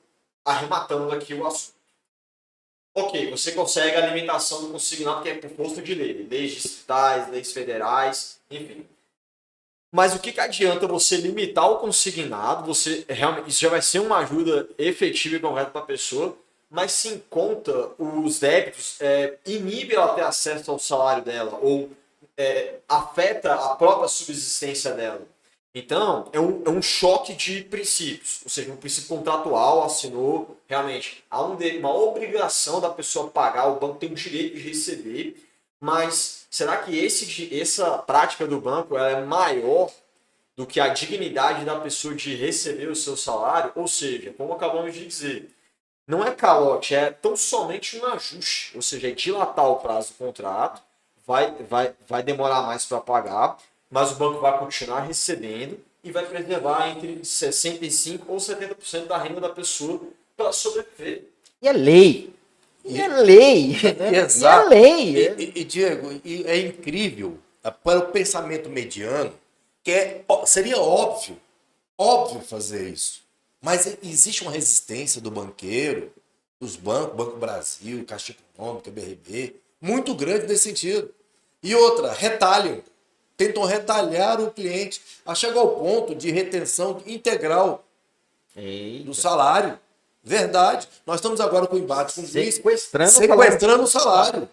[SPEAKER 2] arrematando aqui o assunto. Ok, você consegue a limitação do consignado, que é por força de lei, leis distritais, leis federais, enfim. Mas o que adianta você limitar o consignado? Você realmente, isso já vai ser uma ajuda efetiva e concreta para a pessoa, mas se em conta os débitos, inibe ela ter acesso ao salário dela, ou afeta a própria subsistência dela. Então, é um choque de princípios, ou seja, um princípio contratual, assinou, realmente, há uma obrigação da pessoa pagar, o banco tem o direito de receber, mas será que essa prática do banco ela é maior do que a dignidade da pessoa de receber o seu salário? Ou seja, como acabamos de dizer, não é calote, é tão somente um ajuste, ou seja, é dilatar o prazo do contrato, vai demorar mais para pagar, mas o banco vai continuar recebendo e vai preservar entre 65% ou 70% da renda da pessoa para sobreviver.
[SPEAKER 1] E é lei. E é lei.
[SPEAKER 3] Exato.
[SPEAKER 1] E é lei.
[SPEAKER 3] E, Diego, é incrível para o pensamento mediano, seria óbvio fazer isso. Mas existe uma resistência do banqueiro, dos bancos, Banco Brasil, Caixa Econômica, BRB, muito grande nesse sentido. E outra, tentam retalhar o cliente a chegar ao ponto de retenção integral do salário. Verdade. Nós estamos agora com o embate com o juiz sequestrando o salário.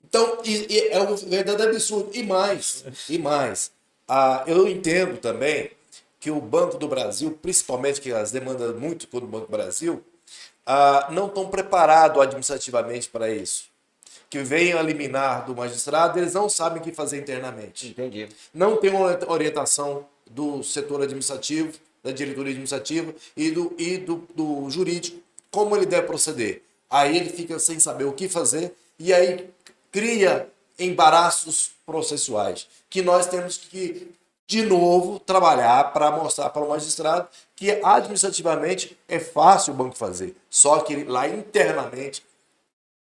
[SPEAKER 3] Então, é um verdadeiro absurdo. E mais, eu entendo também que o Banco do Brasil, principalmente que as demandas muito do Banco do Brasil, não estão preparados administrativamente para isso. Que vem a liminar do magistrado, eles não sabem o que fazer internamente.
[SPEAKER 1] Entendi.
[SPEAKER 3] Não tem uma orientação do setor administrativo, da diretoria administrativa e do jurídico, como ele deve proceder. Aí ele fica sem saber o que fazer e aí cria embaraços processuais, que nós temos que, de novo, trabalhar para mostrar para o magistrado que administrativamente é fácil o banco fazer, só que lá internamente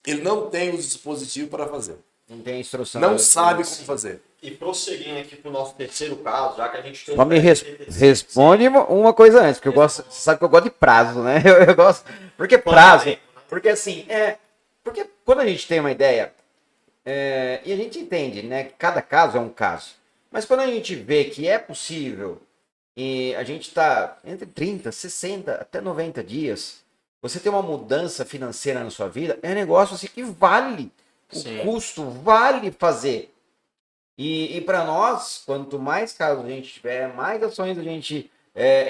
[SPEAKER 3] ele não tem os dispositivos para fazer.
[SPEAKER 1] Não tem instrução.
[SPEAKER 3] Não sabe como fazer.
[SPEAKER 2] E prosseguindo aqui para o nosso terceiro caso, já que a gente tem...
[SPEAKER 1] Só me responde uma coisa antes, porque eu gosto, você sabe que eu gosto de prazo, né? Eu gosto, porque prazo, porque assim, porque quando a gente tem uma ideia, e a gente entende, né, que cada caso é um caso, mas quando a gente vê que é possível, e a gente está entre 30, 60, até 90 dias, você ter uma mudança financeira na sua vida, é um negócio assim que vale, o custo vale fazer. E para nós, quanto mais casos a gente tiver, mais ações a gente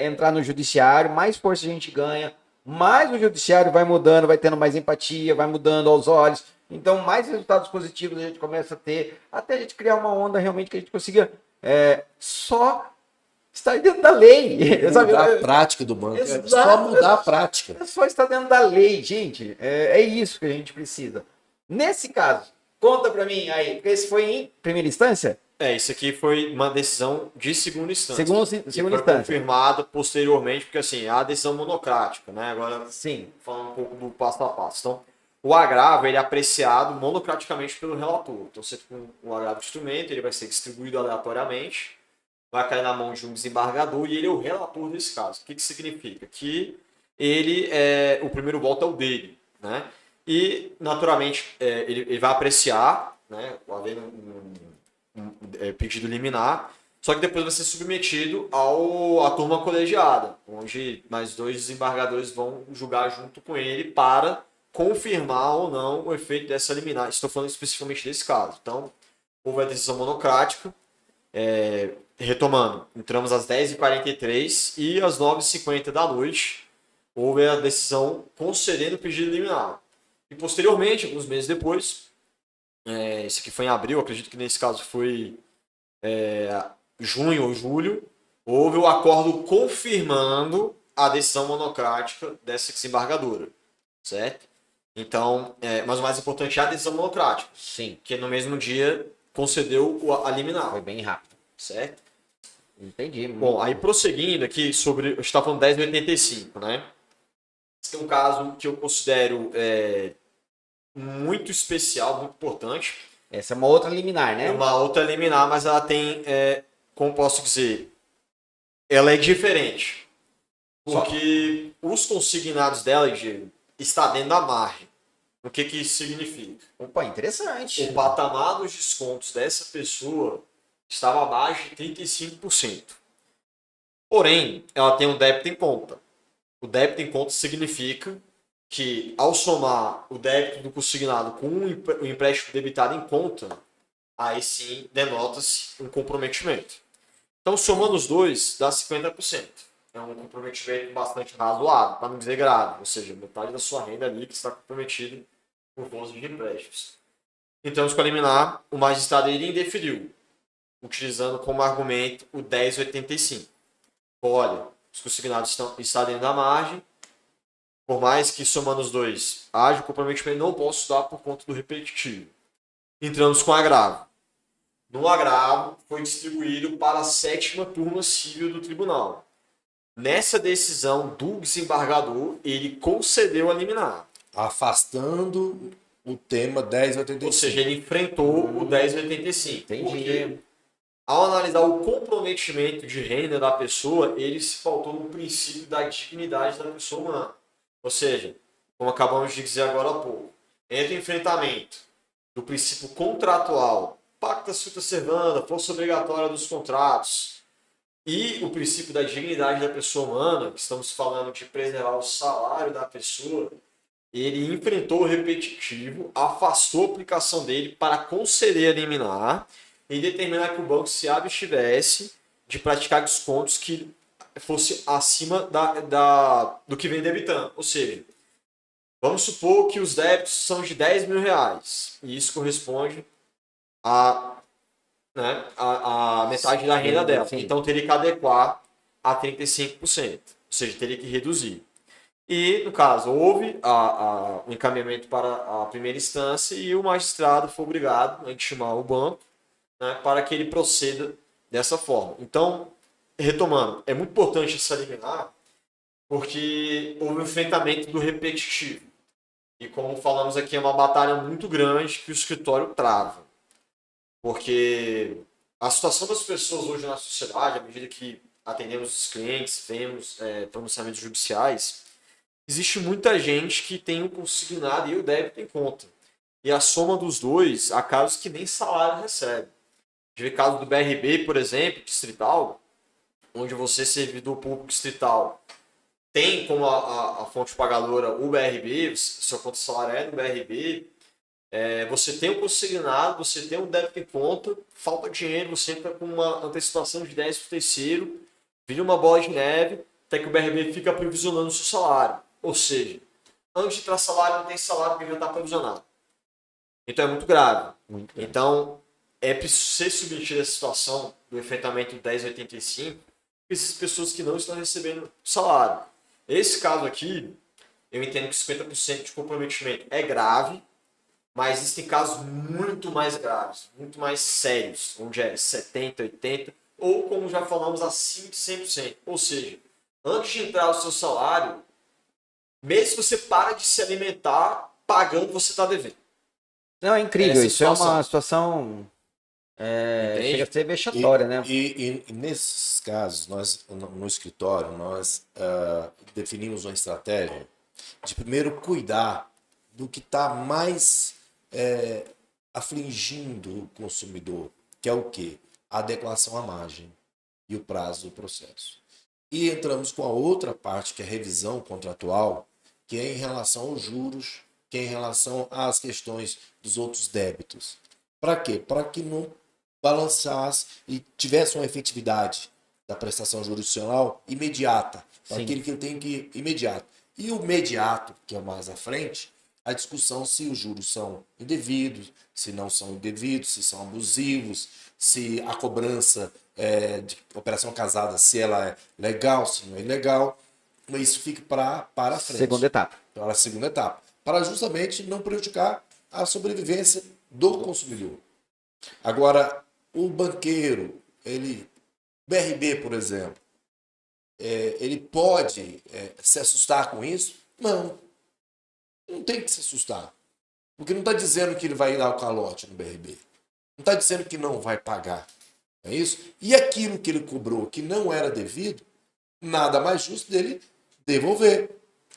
[SPEAKER 1] entrar no judiciário, mais força a gente ganha, mais o judiciário vai mudando, vai tendo mais empatia, vai mudando aos olhos. Então, mais resultados positivos a gente começa a ter, até a gente criar uma onda realmente que a gente consiga só estar dentro da lei.
[SPEAKER 3] Mudar a prática do banco.
[SPEAKER 1] Exato.
[SPEAKER 3] É só mudar a prática.
[SPEAKER 1] É só estar dentro da lei, gente. É isso que a gente precisa. Nesse caso, conta pra mim aí, porque esse foi em primeira instância?
[SPEAKER 2] Isso aqui foi uma decisão de segunda instância.
[SPEAKER 1] Segunda
[SPEAKER 2] foi
[SPEAKER 1] instância.
[SPEAKER 2] Confirmada posteriormente, porque assim, é a decisão monocrática, né? Agora,
[SPEAKER 1] Sim.
[SPEAKER 2] falando um pouco do passo a passo. Então, o agravo ele é apreciado monocraticamente pelo relator. Então, você tem um agravo de instrumento, ele vai ser distribuído aleatoriamente, vai cair na mão de um desembargador e ele é o relator desse caso. O que significa? Que o primeiro voto é o dele, né? E, naturalmente, ele vai apreciar, né, havendo pedido liminar, só que depois vai ser submetido à turma colegiada, onde mais 2 desembargadores vão julgar junto com ele para confirmar ou não o efeito dessa liminar. Estou falando especificamente desse caso. Então, houve a decisão monocrática. Retomando, entramos às 10h43 e às 9h50 da noite houve a decisão concedendo o pedido liminar. E posteriormente, alguns meses depois, esse aqui foi em abril, acredito que nesse caso foi junho ou julho, houve o acordo confirmando a decisão monocrática dessa desembargadora, certo? Então, mas o mais importante é a decisão monocrática.
[SPEAKER 1] Sim.
[SPEAKER 2] Que no mesmo dia concedeu a liminar.
[SPEAKER 1] Foi bem rápido.
[SPEAKER 2] Certo?
[SPEAKER 1] Entendi.
[SPEAKER 2] Bom, aí prosseguindo aqui sobre. Eu estava falando 1085, né? Esse é um caso que eu considero muito especial, muito importante.
[SPEAKER 1] Essa é uma outra liminar, né?
[SPEAKER 2] É uma outra liminar, mas ela tem, como posso dizer, ela é diferente. Porque os consignados dela, Diego, está dentro da margem. O que isso significa?
[SPEAKER 1] Opa, interessante.
[SPEAKER 2] O patamar dos descontos dessa pessoa estava abaixo de 35%. Porém, ela tem um débito em conta. O débito em conta significa que, ao somar o débito do consignado com o empréstimo debitado em conta, aí sim denota-se um comprometimento. Então, somando os dois, dá 50%. É um comprometimento bastante razoável, para não dizer grave. Ou seja, metade da sua renda ali que está comprometida por força de empréstimos. Então, para eliminar, o magistrado ele indeferiu, utilizando como argumento o 1085. Olha, os consignados estão dentro da margem, por mais que somando os dois haja o comprometimento, não posso dar por conta do repetitivo. Entramos com agravo. No agravo, foi distribuído para a 7ª turma civil do tribunal. Nessa decisão do desembargador, ele concedeu a liminar.
[SPEAKER 3] Afastando o tema 1085.
[SPEAKER 2] Ou seja, ele enfrentou o 1085.
[SPEAKER 1] Entendi.
[SPEAKER 2] Porque, ao analisar o comprometimento de renda da pessoa, ele se pautou no princípio da dignidade da pessoa humana. Ou seja, como acabamos de dizer agora há pouco, entre o enfrentamento do princípio contratual, pacta sunt servanda, força obrigatória dos contratos, e o princípio da dignidade da pessoa humana, que estamos falando de preservar o salário da pessoa, ele enfrentou o repetitivo, afastou a aplicação dele para conceder a liminar e determinar que o banco se abstivesse de praticar descontos que fosse acima do que vem debitando. Ou seja, vamos supor que os débitos são de R$10.000 e isso corresponde a metade da renda dela.
[SPEAKER 1] Sim.
[SPEAKER 2] Então teria que adequar a 35%, ou seja, teria que reduzir. E, no caso, houve o encaminhamento para a primeira instância e o magistrado foi obrigado a intimar o banco, né, para que ele proceda dessa forma. Então, retomando, é muito importante essa liminar porque houve um enfrentamento do repetitivo. E como falamos aqui, é uma batalha muito grande que o escritório trava. Porque a situação das pessoas hoje na sociedade, à medida que atendemos os clientes, vemos pronunciamentos judiciais, existe muita gente que tem o consignado e o débito em conta. E a soma dos dois, há casos que nem salário recebe. De caso do BRB, por exemplo, distrital, onde você, servidor público distrital, tem como a fonte pagadora o BRB, seu conta salário é do BRB, você tem o consignado, você tem um débito em conta, falta dinheiro, você entra com uma antecipação de 10%, vira uma bola de neve, até que o BRB fica provisionando o seu salário. Ou seja, antes de entrar salário, não tem salário que já está provisionado. Então é muito grave. Então é preciso ser submetido a essa situação do enfrentamento do 1085 essas pessoas que não estão recebendo salário. Esse caso aqui, eu entendo que 50% de comprometimento é grave, mas existem casos muito mais graves, muito mais sérios, onde é 70%, 80%, ou como já falamos, acima de 100%. Ou seja, antes de entrar o seu salário, mesmo se você para de se alimentar, pagando, você está devendo.
[SPEAKER 1] Não, é incrível.
[SPEAKER 2] Essa
[SPEAKER 1] Isso é uma
[SPEAKER 2] situação.
[SPEAKER 1] situação
[SPEAKER 2] Entende?
[SPEAKER 1] chega a ser vexatória, né?
[SPEAKER 3] E nesses casos, nós no escritório, nós definimos uma estratégia de primeiro cuidar do que está mais afligindo o consumidor, que é o quê? A adequação à margem e o prazo do processo. E entramos com a outra parte, que é a revisão contratual, que é em relação aos juros, que é em relação às questões dos outros débitos. Para quê? Para que não balançasse e tivesse uma efetividade da prestação jurisdicional imediata,
[SPEAKER 1] Sim.
[SPEAKER 3] aquele que ele tem que imediato. E o imediato, que é mais à frente, a discussão se os juros são indevidos, se não são indevidos, se são abusivos, se a cobrança de operação casada, se ela é legal, se não é ilegal. Isso fica para frente.
[SPEAKER 1] Segunda etapa.
[SPEAKER 3] Para a segunda etapa. Para justamente não prejudicar a sobrevivência do consumidor. Agora, o banqueiro, BRB, por exemplo, ele pode se assustar com isso? Não. Não tem que se assustar. Porque não está dizendo que ele vai dar o calote no BRB. Não está dizendo que não vai pagar. É isso? E aquilo que ele cobrou que não era devido, nada mais justo dele devolver.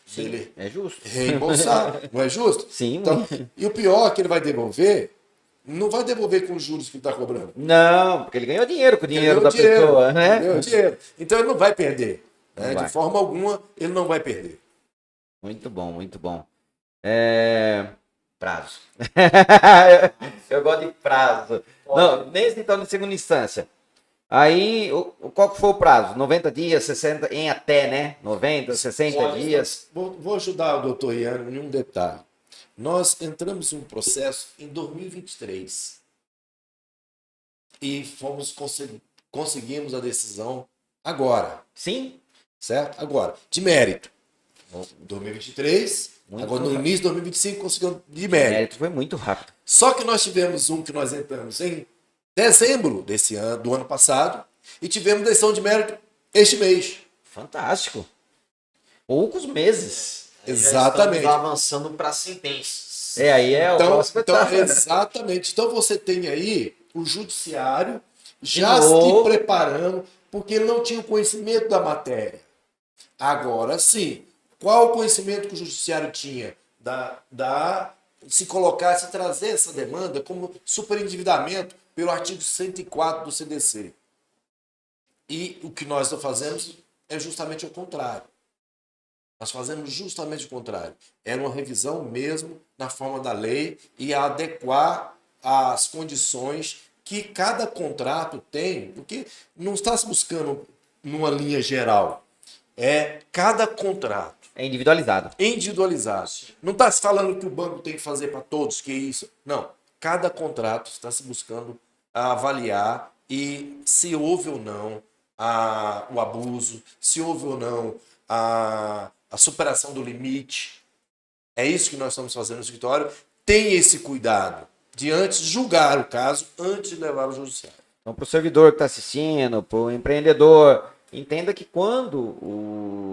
[SPEAKER 1] Sim,
[SPEAKER 3] Dele
[SPEAKER 1] é justo.
[SPEAKER 3] reembolsar. Não é justo?
[SPEAKER 1] Sim.
[SPEAKER 3] Então, e o pior é que ele vai devolver, não vai devolver com os juros que ele está cobrando.
[SPEAKER 1] Não, porque ele ganhou dinheiro com o dinheiro
[SPEAKER 3] Ele
[SPEAKER 1] da
[SPEAKER 3] ganhou dinheiro,
[SPEAKER 1] pessoa, né?
[SPEAKER 3] Ganhou dinheiro. Então ele não vai perder. Né?
[SPEAKER 1] Não vai.
[SPEAKER 3] De forma alguma, ele não vai perder.
[SPEAKER 1] Muito bom, muito bom. Prazo. Eu gosto de prazo. Não, nesse então, de segunda instância. Aí, qual que foi o prazo? 90 dias, 60, em até, né? 90, 60 dias.
[SPEAKER 3] Vou ajudar o doutor Ian em um detalhe. Nós entramos em um processo em 2023 e conseguimos a decisão agora,
[SPEAKER 1] Sim?
[SPEAKER 3] certo? Agora, de mérito. 2023,
[SPEAKER 1] Muito
[SPEAKER 3] agora no
[SPEAKER 1] rápido.
[SPEAKER 3] início de 2025 conseguimos de
[SPEAKER 1] O
[SPEAKER 3] mérito.
[SPEAKER 1] mérito foi muito rápido.
[SPEAKER 3] Só que nós tivemos um que nós entramos em dezembro do ano passado e tivemos decisão de mérito este mês.
[SPEAKER 1] Fantástico. Poucos meses.
[SPEAKER 3] Exatamente.
[SPEAKER 2] Já estamos avançando para sentenças.
[SPEAKER 1] Aí é o próximo etapa.
[SPEAKER 3] Exatamente. Então você tem aí o judiciário já
[SPEAKER 1] novo.
[SPEAKER 3] se preparando, porque ele não tinha o conhecimento da matéria. Agora sim, qual o conhecimento que o judiciário tinha se colocar, se trazer essa demanda como superendividamento pelo artigo 104 do CDC. E o que nós fazemos é justamente o contrário. Nós fazemos justamente o contrário. Era uma revisão mesmo na forma da lei e adequar as condições que cada contrato tem, porque não está se buscando numa linha geral. É cada contrato.
[SPEAKER 1] É individualizado.
[SPEAKER 3] Individualizado. Não está se falando que o banco tem que fazer para todos, que isso. Não. Cada contrato está se buscando avaliar e se houve ou não o abuso, se houve ou não a superação do limite. É isso que nós estamos fazendo no escritório. Tem esse cuidado de antes julgar o caso, antes de levar ao judiciário.
[SPEAKER 1] Então, para o servidor que está assistindo, para o empreendedor, entenda que quando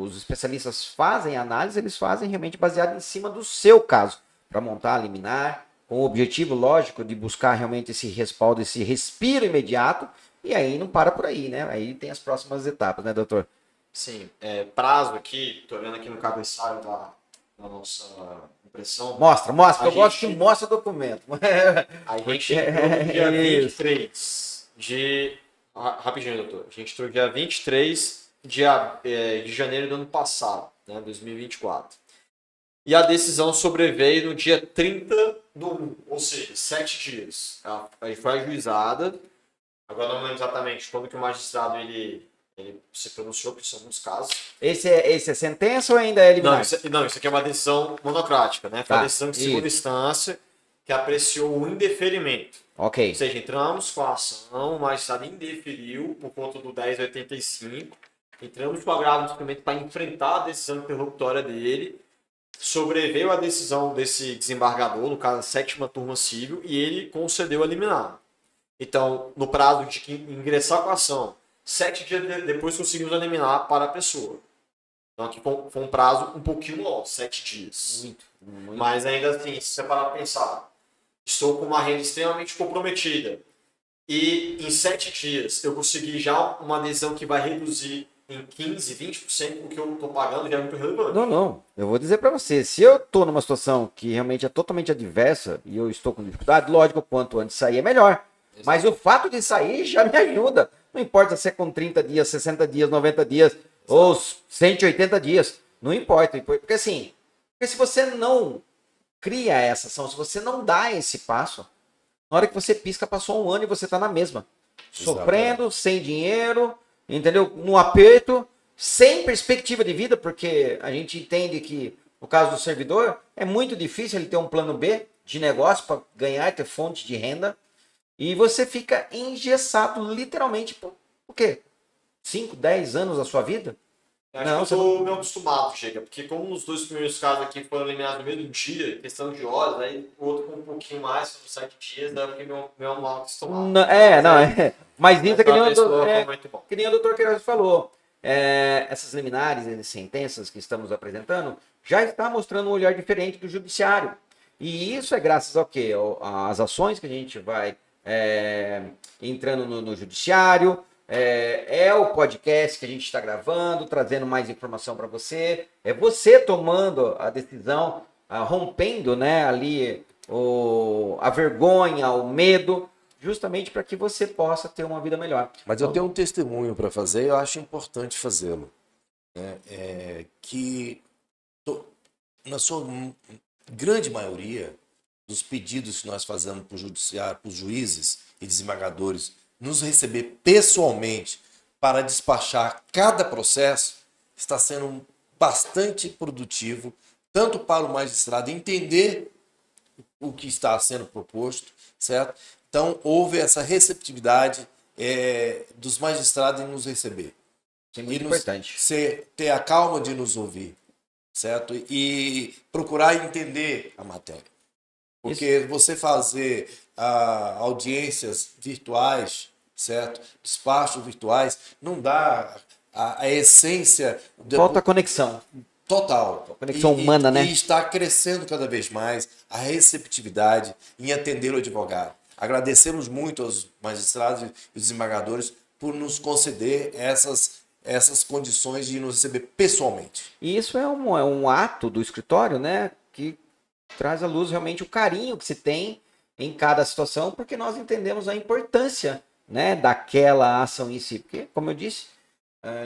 [SPEAKER 1] os especialistas fazem análise, eles fazem realmente baseado em cima do seu caso, para montar a liminar, com o objetivo, lógico, de buscar realmente esse respaldo, esse respiro imediato, e aí não para por aí, né? Aí tem as próximas etapas, né, doutor?
[SPEAKER 2] Sim, prazo aqui, estou vendo aqui no cabeçalho da nossa impressão.
[SPEAKER 1] Mostra, porque eu gosto que
[SPEAKER 2] gente-
[SPEAKER 1] mostra o documento.
[SPEAKER 2] A gente entrou no dia
[SPEAKER 1] Isso.
[SPEAKER 2] 23 de... Rapidinho, doutor. A gente entrou no dia 23 de janeiro do ano passado, né, 2024. E a decisão sobreveio no dia 30 do 1, ou seja, 7 dias. Aí foi ajuizada. Agora não lembro exatamente quando que o magistrado ele se pronunciou, porque são muitos casos.
[SPEAKER 1] Esse é sentença ou ainda é liminar?
[SPEAKER 2] Isso aqui é uma decisão monocrática, né? Foi
[SPEAKER 1] Tá,
[SPEAKER 2] a decisão de segunda instância que apreciou o indeferimento.
[SPEAKER 1] Ok.
[SPEAKER 2] Ou seja, entramos com a ação, o magistrado indeferiu por conta do 1085, entramos com o agravo de instrumento para enfrentar a decisão interlocutória dele, sobreveio a decisão desse desembargador, no caso a 7ª turma civil, e ele concedeu a liminar. Então, no prazo de ingressar com a ação, 7 dias depois conseguimos a liminar para a pessoa. Então aqui foi um prazo um pouquinho maior, 7 dias. Mas ainda assim, se você parar para pensar, estou com uma renda extremamente comprometida e em 7 dias eu consegui já uma adesão que vai reduzir em 15, 20% o que eu estou pagando, já é muito relevante.
[SPEAKER 1] Não. Eu vou dizer para você, se eu tô numa situação que realmente é totalmente adversa e eu estou com dificuldade, lógico, quanto antes sair é melhor.
[SPEAKER 2] Exato.
[SPEAKER 1] Mas o fato de sair já me ajuda. Não importa se é com 30 dias, 60 dias, 90 dias ou 180 dias. Não importa. Porque assim, porque se você não cria essa ação, se você não dá esse passo, na hora que você pisca, passou um ano e você tá na mesma. Sofrendo, sem dinheiro, entendeu? No aperto, sem perspectiva de vida, porque a gente entende que, no caso do servidor, é muito difícil ele ter um plano B de negócio para ganhar, ter fonte de renda. E você fica engessado, literalmente, por o quê? 5, 10 anos da sua vida?
[SPEAKER 2] Eu acho
[SPEAKER 1] Não,
[SPEAKER 2] que eu
[SPEAKER 1] você
[SPEAKER 2] tô
[SPEAKER 1] não-
[SPEAKER 2] meio acostumado, chega, porque como os 2 primeiros casos aqui foram eliminados no mesmo dia, questão de horas, aí o outro com um pouquinho mais, foram 7 dias, daí eu fiquei meio mal acostumado.
[SPEAKER 1] Não, Mas isso é que nem
[SPEAKER 2] Mas foi muito bom.
[SPEAKER 1] que nem o doutor Queiroz falou. Essas liminares e sentenças que estamos apresentando já está mostrando um olhar diferente do judiciário. E isso é graças ao quê? Às ações que a gente vai entrando no judiciário, o podcast que a gente está gravando, trazendo mais informação para você, é você tomando a decisão, rompendo, né, ali a vergonha, o medo, justamente para que você possa ter uma vida melhor.
[SPEAKER 3] Mas eu tenho um testemunho para fazer e eu acho importante fazê-lo. Né? Que na sua grande maioria dos pedidos que nós fazemos para o judiciário, para os juízes e desembargadores, nos receber pessoalmente para despachar cada processo, está sendo bastante produtivo, tanto para o magistrado entender o que está sendo proposto, certo? Então, houve essa receptividade dos magistrados em nos receber.
[SPEAKER 1] Isso é muito
[SPEAKER 3] E
[SPEAKER 1] importante.
[SPEAKER 3] ter a calma de nos ouvir, certo? E procurar entender a matéria. Porque você fazer audiências virtuais, certo? Despachos virtuais, não dá a essência...
[SPEAKER 1] Falta conexão.
[SPEAKER 3] Total.
[SPEAKER 1] Conexão humana, né?
[SPEAKER 3] E está crescendo cada vez mais a receptividade em atender o advogado. Agradecemos muito aos magistrados e desembargadores por nos conceder essas condições de nos receber pessoalmente.
[SPEAKER 1] E isso é um ato do escritório, né, que traz à luz realmente o carinho que se tem em cada situação, porque nós entendemos a importância, né, daquela ação em si. Porque, como eu disse,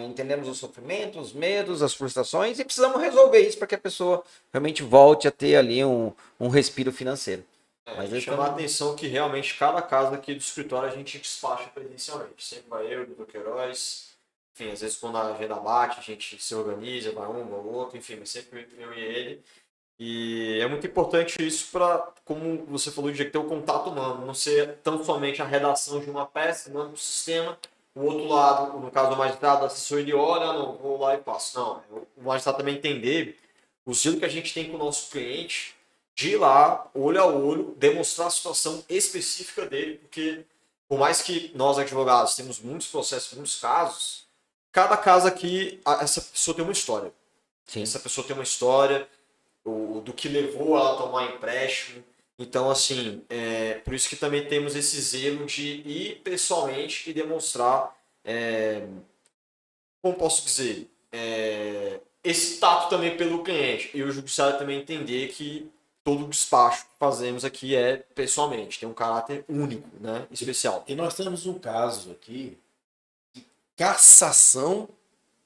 [SPEAKER 1] entendemos os sofrimentos, os medos, as frustrações e precisamos resolver isso para que a pessoa realmente volte a ter ali um respiro financeiro.
[SPEAKER 2] Mas chama a atenção que realmente cada caso aqui do escritório a gente despacha presencialmente. Sempre vai eu, o Dr. Queiroz. Enfim, às vezes quando a agenda bate, a gente se organiza, vai um, vai outro, enfim, mas sempre eu e ele. E é muito importante isso para, como você falou, de ter o contato humano, não ser tão somente a redação de uma peça, manda para o sistema, o outro lado, no caso do magistrado, o assessor, ele olha, não, vou lá e passo. Não, o magistrado também entender o zelo que a gente tem com o nosso cliente, de ir lá, olho a olho, demonstrar a situação específica dele, porque por mais que nós advogados temos muitos processos, muitos casos, cada caso aqui, essa pessoa tem uma história.
[SPEAKER 1] Sim.
[SPEAKER 2] Essa pessoa tem uma história do que levou ela a tomar empréstimo. Então, assim, por isso que também temos esse zelo de ir pessoalmente e demonstrar, como posso dizer, esse tato também pelo cliente. E o judiciário também entender que todo o despacho que fazemos aqui é pessoalmente, tem um caráter único, né, especial.
[SPEAKER 3] E nós temos um caso aqui de cassação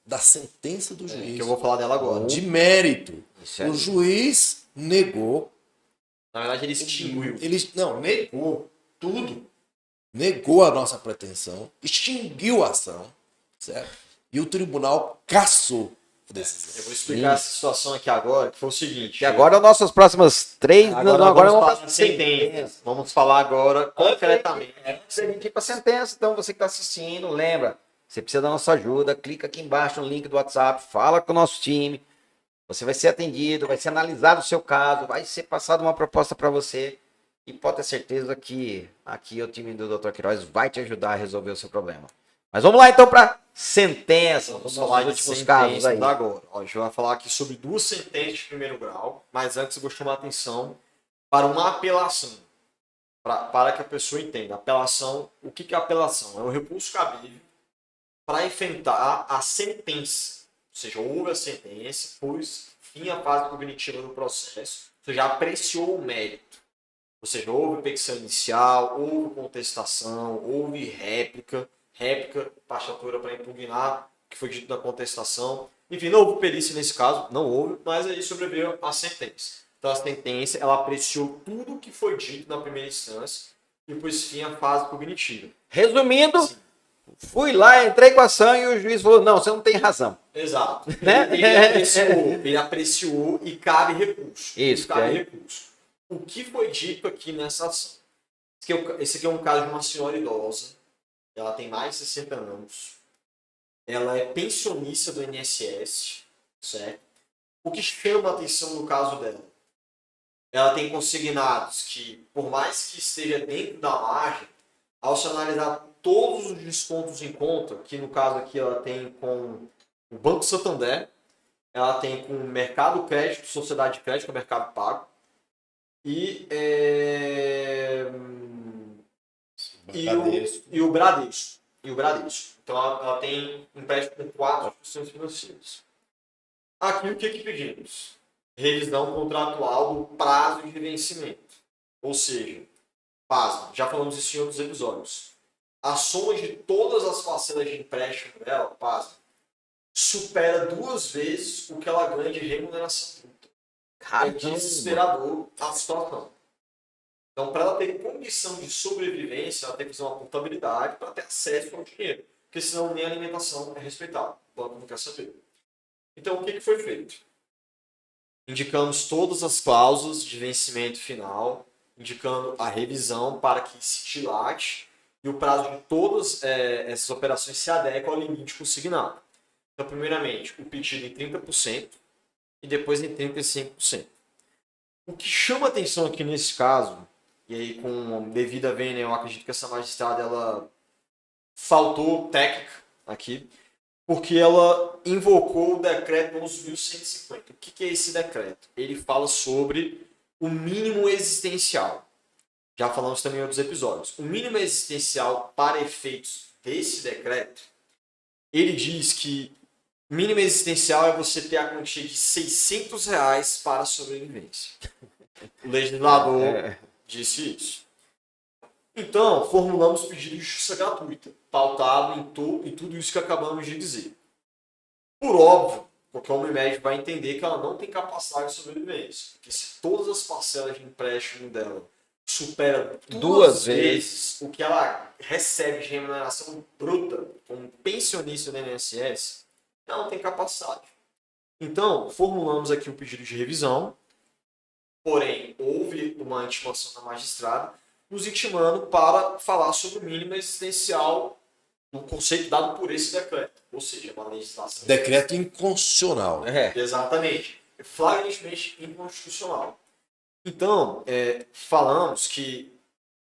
[SPEAKER 3] da sentença do juiz.
[SPEAKER 2] Que eu vou falar dela agora.
[SPEAKER 3] De mérito.
[SPEAKER 1] Isso é
[SPEAKER 3] O juiz negou.
[SPEAKER 2] Na verdade, ele extinguiu.
[SPEAKER 3] Negou tudo. Negou a nossa pretensão, extinguiu a ação, certo? E o tribunal cassou a decisão.
[SPEAKER 2] Eu vou explicar essa situação aqui agora, que foi o seguinte.
[SPEAKER 1] E agora nossas próximas 3...
[SPEAKER 2] Agora vamos falar de sentença. Vamos falar agora concretamente.
[SPEAKER 1] Antes da gente ir para a sentença, então você que está assistindo, lembra, você precisa da nossa ajuda, clica aqui embaixo no link do WhatsApp, fala com o nosso time, você vai ser atendido, vai ser analisado o seu caso, vai ser passada uma proposta para você e pode ter certeza que aqui o time do Dr. Queiroz vai te ajudar a resolver o seu problema. Mas vamos lá então para sentença.
[SPEAKER 2] Vamos
[SPEAKER 1] Vamos
[SPEAKER 2] falar
[SPEAKER 1] falar
[SPEAKER 2] de
[SPEAKER 1] dos últimos casos aí.
[SPEAKER 2] agora. Ó, a gente vai falar aqui sobre duas sentenças de primeiro grau, mas antes eu vou chamar a atenção para uma apelação, para que a pessoa entenda. Apelação, o que é apelação? É um recurso cabível para enfrentar a sentença. Ou seja, houve a sentença, pôs fim à fase cognitiva do processo, você já apreciou o mérito. Ou seja, houve petição inicial, houve contestação, houve réplica, taxatura para impugnar o que foi dito na contestação. Enfim, não houve perícia nesse caso, não houve, mas aí sobreveio a sentença. Então a sentença, ela apreciou tudo o que foi dito na primeira instância e pôs fim à fase cognitiva.
[SPEAKER 1] Resumindo,
[SPEAKER 2] Sim.
[SPEAKER 1] fui lá, entrei com a ação e o juiz falou, não, você não tem razão.
[SPEAKER 2] Exato.
[SPEAKER 1] Né?
[SPEAKER 2] Ele apreciou e cabe recurso.
[SPEAKER 1] Isso,
[SPEAKER 2] Cabe
[SPEAKER 1] que aí-
[SPEAKER 2] recurso. O que foi dito aqui nessa ação? Esse aqui é um caso de uma senhora idosa. Ela tem mais de 60 anos. Ela é pensionista do INSS, certo? O que chama a atenção no caso dela? Ela tem consignados que, por mais que esteja dentro da margem, ao se analisar todos os descontos em conta, que no caso aqui ela tem com o Banco Santander, ela tem com o Mercado Crédito, Sociedade de Crédito, que é o Mercado Pago, e,
[SPEAKER 3] Bradesco.
[SPEAKER 2] e o Bradesco. Então ela tem empréstimo com 4 instituições financeiras. Aqui o que pedimos? Revisão contratual do prazo de vencimento. Ou seja, pasma, já falamos isso em outros episódios. A soma de todas as parcelas de empréstimo dela, pasma, supera 2 vezes o que ela ganha de remuneração bruta. É desesperador a situação. Então, para ela ter condição de sobrevivência, ela tem que fazer uma contabilidade para ter acesso ao dinheiro. Porque senão nem a alimentação é respeitada. O banco não quer saber. Então, o que foi feito? Indicamos todas as cláusulas de vencimento final, indicando a revisão para que se dilate e o prazo de todas essas operações se adeque ao limite consignado. Então, primeiramente, o pedido em 30% e depois em 35%. O que chama atenção aqui nesse caso, e aí com devida vênia, eu acredito que essa magistrada ela faltou técnica aqui, porque ela invocou o decreto 11.150. O que é esse decreto? Ele fala sobre o mínimo existencial. Já falamos também em outros episódios. O mínimo existencial para efeitos desse decreto, ele diz que mínimo existencial é você ter a quantia de R$600 para a sobrevivência. O legislador disse isso. Então, formulamos pedido de justiça gratuita, pautado em tudo isso que acabamos de dizer. Por óbvio, qualquer homem médico vai entender que ela não tem capacidade de sobrevivência. Porque se todas as parcelas de empréstimo dela superam 2 vezes o que ela recebe de remuneração bruta como pensionista do INSS, ela não tem capacidade. Então, formulamos aqui o pedido de revisão, porém, houve uma intimação da magistrada, nos intimando para falar sobre o mínimo existencial do conceito dado por esse decreto. Ou seja, uma legislação.
[SPEAKER 3] Decreto inconstitucional.
[SPEAKER 2] Exatamente. Flagrantemente inconstitucional. Então, falamos que,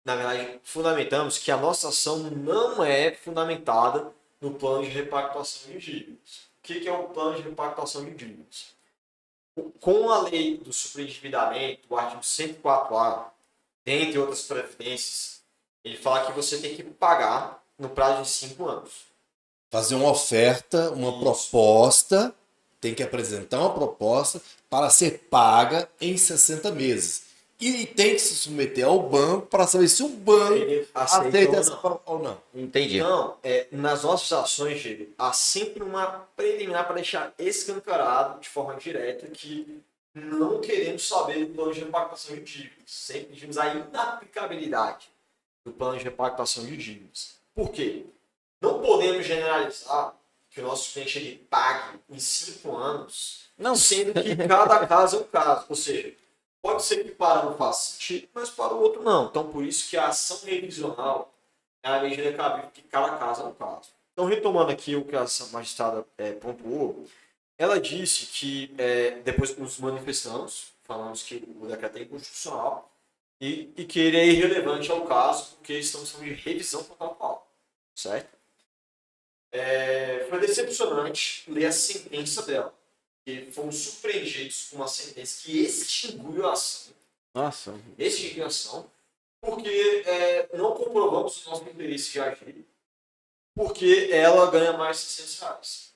[SPEAKER 2] na verdade, fundamentamos que a nossa ação não é fundamentada no plano de repactuação de dívidas. O que é o plano de repactuação de dívidas? Com a lei do superendividamento, o artigo 104A, dentre outras previdências, ele fala que você tem que pagar no prazo de 5 anos.
[SPEAKER 3] Fazer uma oferta, uma proposta, tem que apresentar uma proposta para ser paga em 60 meses. E tem que se submeter ao banco para saber se o banco
[SPEAKER 2] Ele
[SPEAKER 3] aceita essa ou não.
[SPEAKER 1] Entendi.
[SPEAKER 2] Então, nas nossas ações, Diego, há sempre uma preliminar para deixar escancarado de forma direta que não queremos saber do plano de repactuação de dívidas. Sempre pedimos a inaplicabilidade do plano de repactuação de dívidas. Por quê? Não podemos generalizar que o nosso cliente ele pague em 5 anos,
[SPEAKER 1] Não.
[SPEAKER 2] sendo que cada caso é um caso. Ou seja, pode ser que para um faça sentido, mas para o outro não. Então, por isso que a ação revisional é a medida cabível, que cada caso é um caso. Então, retomando aqui o que a magistrada pontuou, ela disse que depois nos manifestamos, falamos que o decreto é inconstitucional e que ele é irrelevante ao caso, porque estamos falando de revisão contratual, certo? Foi decepcionante ler a sentença dela. Porque fomos surpreendidos com uma sentença que extinguiu a ação.
[SPEAKER 1] Nossa.
[SPEAKER 2] Extinguiu a ação. Porque não comprovamos o nosso interesse de agir. Porque ela ganha mais de R$ 600.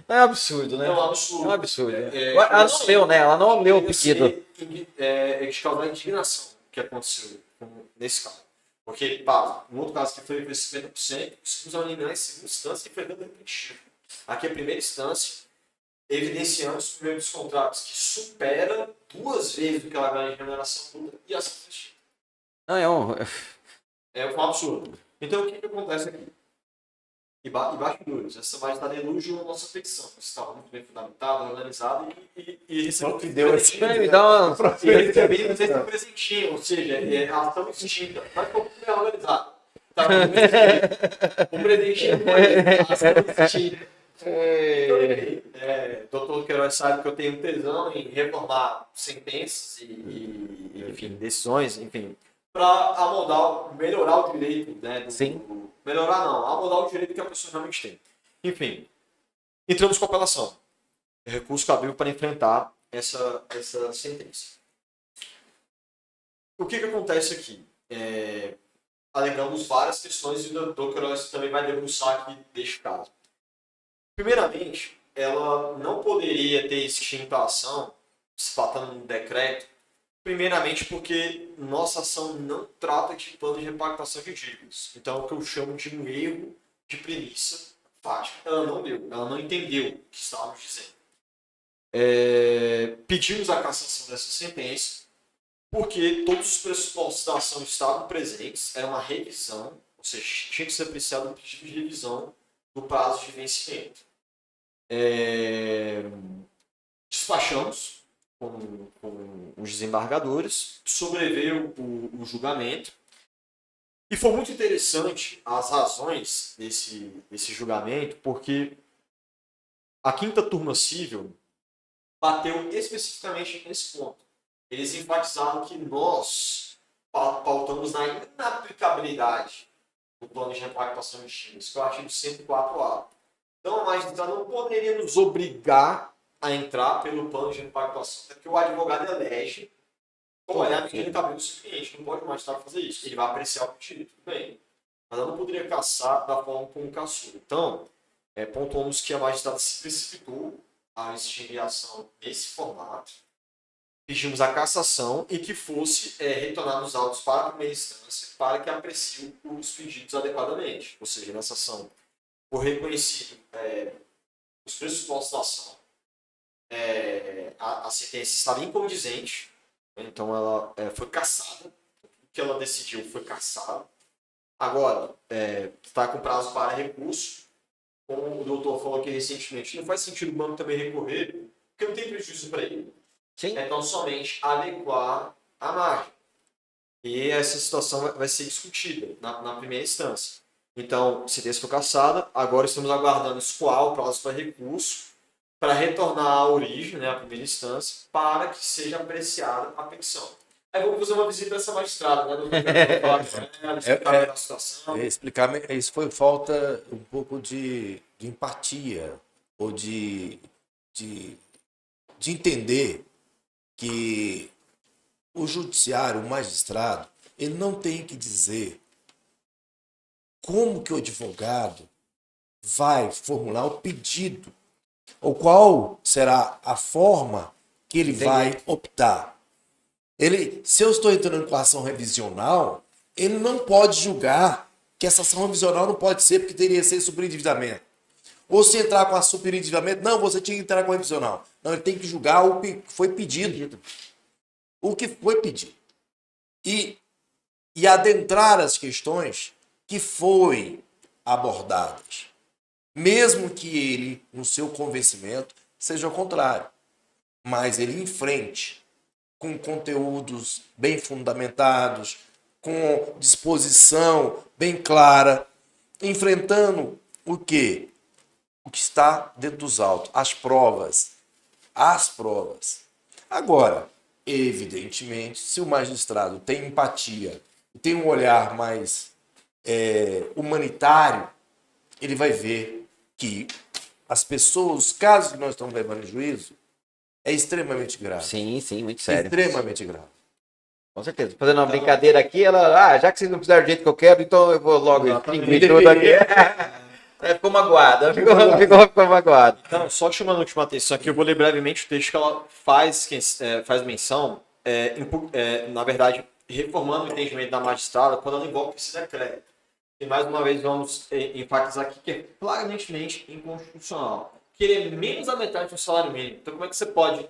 [SPEAKER 1] É um absurdo, né?
[SPEAKER 2] É um
[SPEAKER 1] É
[SPEAKER 2] absurdo.
[SPEAKER 1] um absurdo.
[SPEAKER 2] Ela
[SPEAKER 1] Ela não leu, né? Ela não leu o pedido.
[SPEAKER 2] De causar indignação que aconteceu nesse caso. Porque, pá, no outro caso que foi 50%, conseguimos eliminar em segunda instância e foi dando repetitivo. Aqui a primeira instância, evidenciamos por meio dos contratos que supera 2 vezes o que ela ganha de remuneração bruta e ação festiva.
[SPEAKER 1] Não, é um...
[SPEAKER 2] É um absurdo. Então, o que acontece aqui? E bastidores, essa majestade elogiou a nossa petição. Estava muito bem fundamentada, organizada e recebeu
[SPEAKER 3] que deu esse-
[SPEAKER 1] Me dá uma...
[SPEAKER 2] e recebemos esse presentinho, ou seja, a ação extinta, mas ficou muito bem organizado. Tá, o presentinho foi a ação extinta. Doutor Queiroz sabe que eu tenho tesão em reformar sentenças enfim, decisões, enfim, para amoldar, melhorar o direito, né?
[SPEAKER 1] Sim.
[SPEAKER 2] Melhorar não, amoldar o direito que a pessoa realmente tem. Enfim, entramos com a apelação. Recurso cabível para enfrentar essa sentença. O que acontece aqui? Alegamos várias questões e o doutor Queiroz também vai debruçar aqui deste caso. Primeiramente, ela não poderia ter extinto a ação, se tratando de um decreto, primeiramente porque nossa ação não trata de plano de repactação de dívidas. Então, é o que eu chamo de um erro de premissa fática. Ela não deu, ela não entendeu o que estávamos dizendo. Pedimos a cassação dessa sentença porque todos os pressupostos da ação estavam presentes, era uma revisão, ou seja, tinha que ser apreciado um pedido de revisão do prazo de vencimento. Despachamos com os desembargadores, sobreveio o julgamento, e foi muito interessante as razões desse julgamento, porque a quinta turma civil bateu especificamente nesse ponto. Eles enfatizaram que nós pautamos na inaplicabilidade do plano de repactação de dívidas, que é o artigo 104A. Então, a magistrada não poderia nos obrigar a entrar pelo plano de repactação, porque o advogado elege qual é a medida cabível do seu cliente. Não pode o magistrado fazer isso. Ele vai apreciar o pedido, tudo bem. Mas ela não poderia caçar da forma como caçou. Então, pontuamos que a magistrada se precipitou a extinguir a ação nesse formato. Pedimos a cassação e que fosse retornar nos autos para a primeira instância para que aprecie os pedidos adequadamente. Ou seja, nessa ação, por reconhecido os pressupostos da ação, a sentença estava incondizente, então ela foi cassada. O que ela decidiu foi cassado. Agora, está com prazo para recurso. Como o doutor falou aqui recentemente, não faz sentido o banco também recorrer, porque não tem prejuízo para ele.
[SPEAKER 1] Sim.
[SPEAKER 2] Então, somente adequar a margem. E essa situação vai ser discutida na primeira instância. Então, a sentença foi cassada, agora estamos aguardando escoar o prazo para recurso, para retornar à origem, né, à primeira instância, para que seja apreciada a petição. Aí vamos fazer uma visita a essa magistrada, né, doutor? Explicar a situação.
[SPEAKER 3] Explicar, isso foi falta um pouco de empatia, ou de entender que o judiciário, o magistrado, ele não tem que dizer como que o advogado vai formular o pedido, ou qual será a forma que ele vai optar. Se eu estou entrando com a ação revisional, ele não pode julgar que essa ação revisional não pode ser porque teria que ser superendividamento. Ou se entrar com a superendividamento, não, você tinha que entrar com a revisional. Não, ele tem que julgar o que foi pedido. O que foi pedido. E adentrar as questões que foi abordadas. Mesmo que ele, no seu convencimento, seja o contrário. Mas ele enfrente com conteúdos bem fundamentados, com disposição bem clara, enfrentando o quê? O que está dentro dos autos, as provas. Agora, evidentemente, se o magistrado tem empatia, tem um olhar mais humanitário, ele vai ver que as pessoas, os casos que nós estamos levando em juízo, é extremamente grave.
[SPEAKER 1] Sim, sim, muito sério.
[SPEAKER 3] Extremamente grave.
[SPEAKER 1] Com certeza. Fazendo uma brincadeira aqui, ela, já que vocês não fizeram do jeito que eu quero, então eu vou logo extinguir tudo aqui. Ficou magoada, ficou magoada.
[SPEAKER 2] Então, só chamando a última atenção aqui, eu vou ler brevemente o texto que ela faz menção, na verdade, reformando o entendimento da magistrada quando ela invoca esse decreto. E mais uma vez vamos enfatizar aqui que é claramente inconstitucional. Que ele é menos da metade do salário mínimo. Então, como é que você pode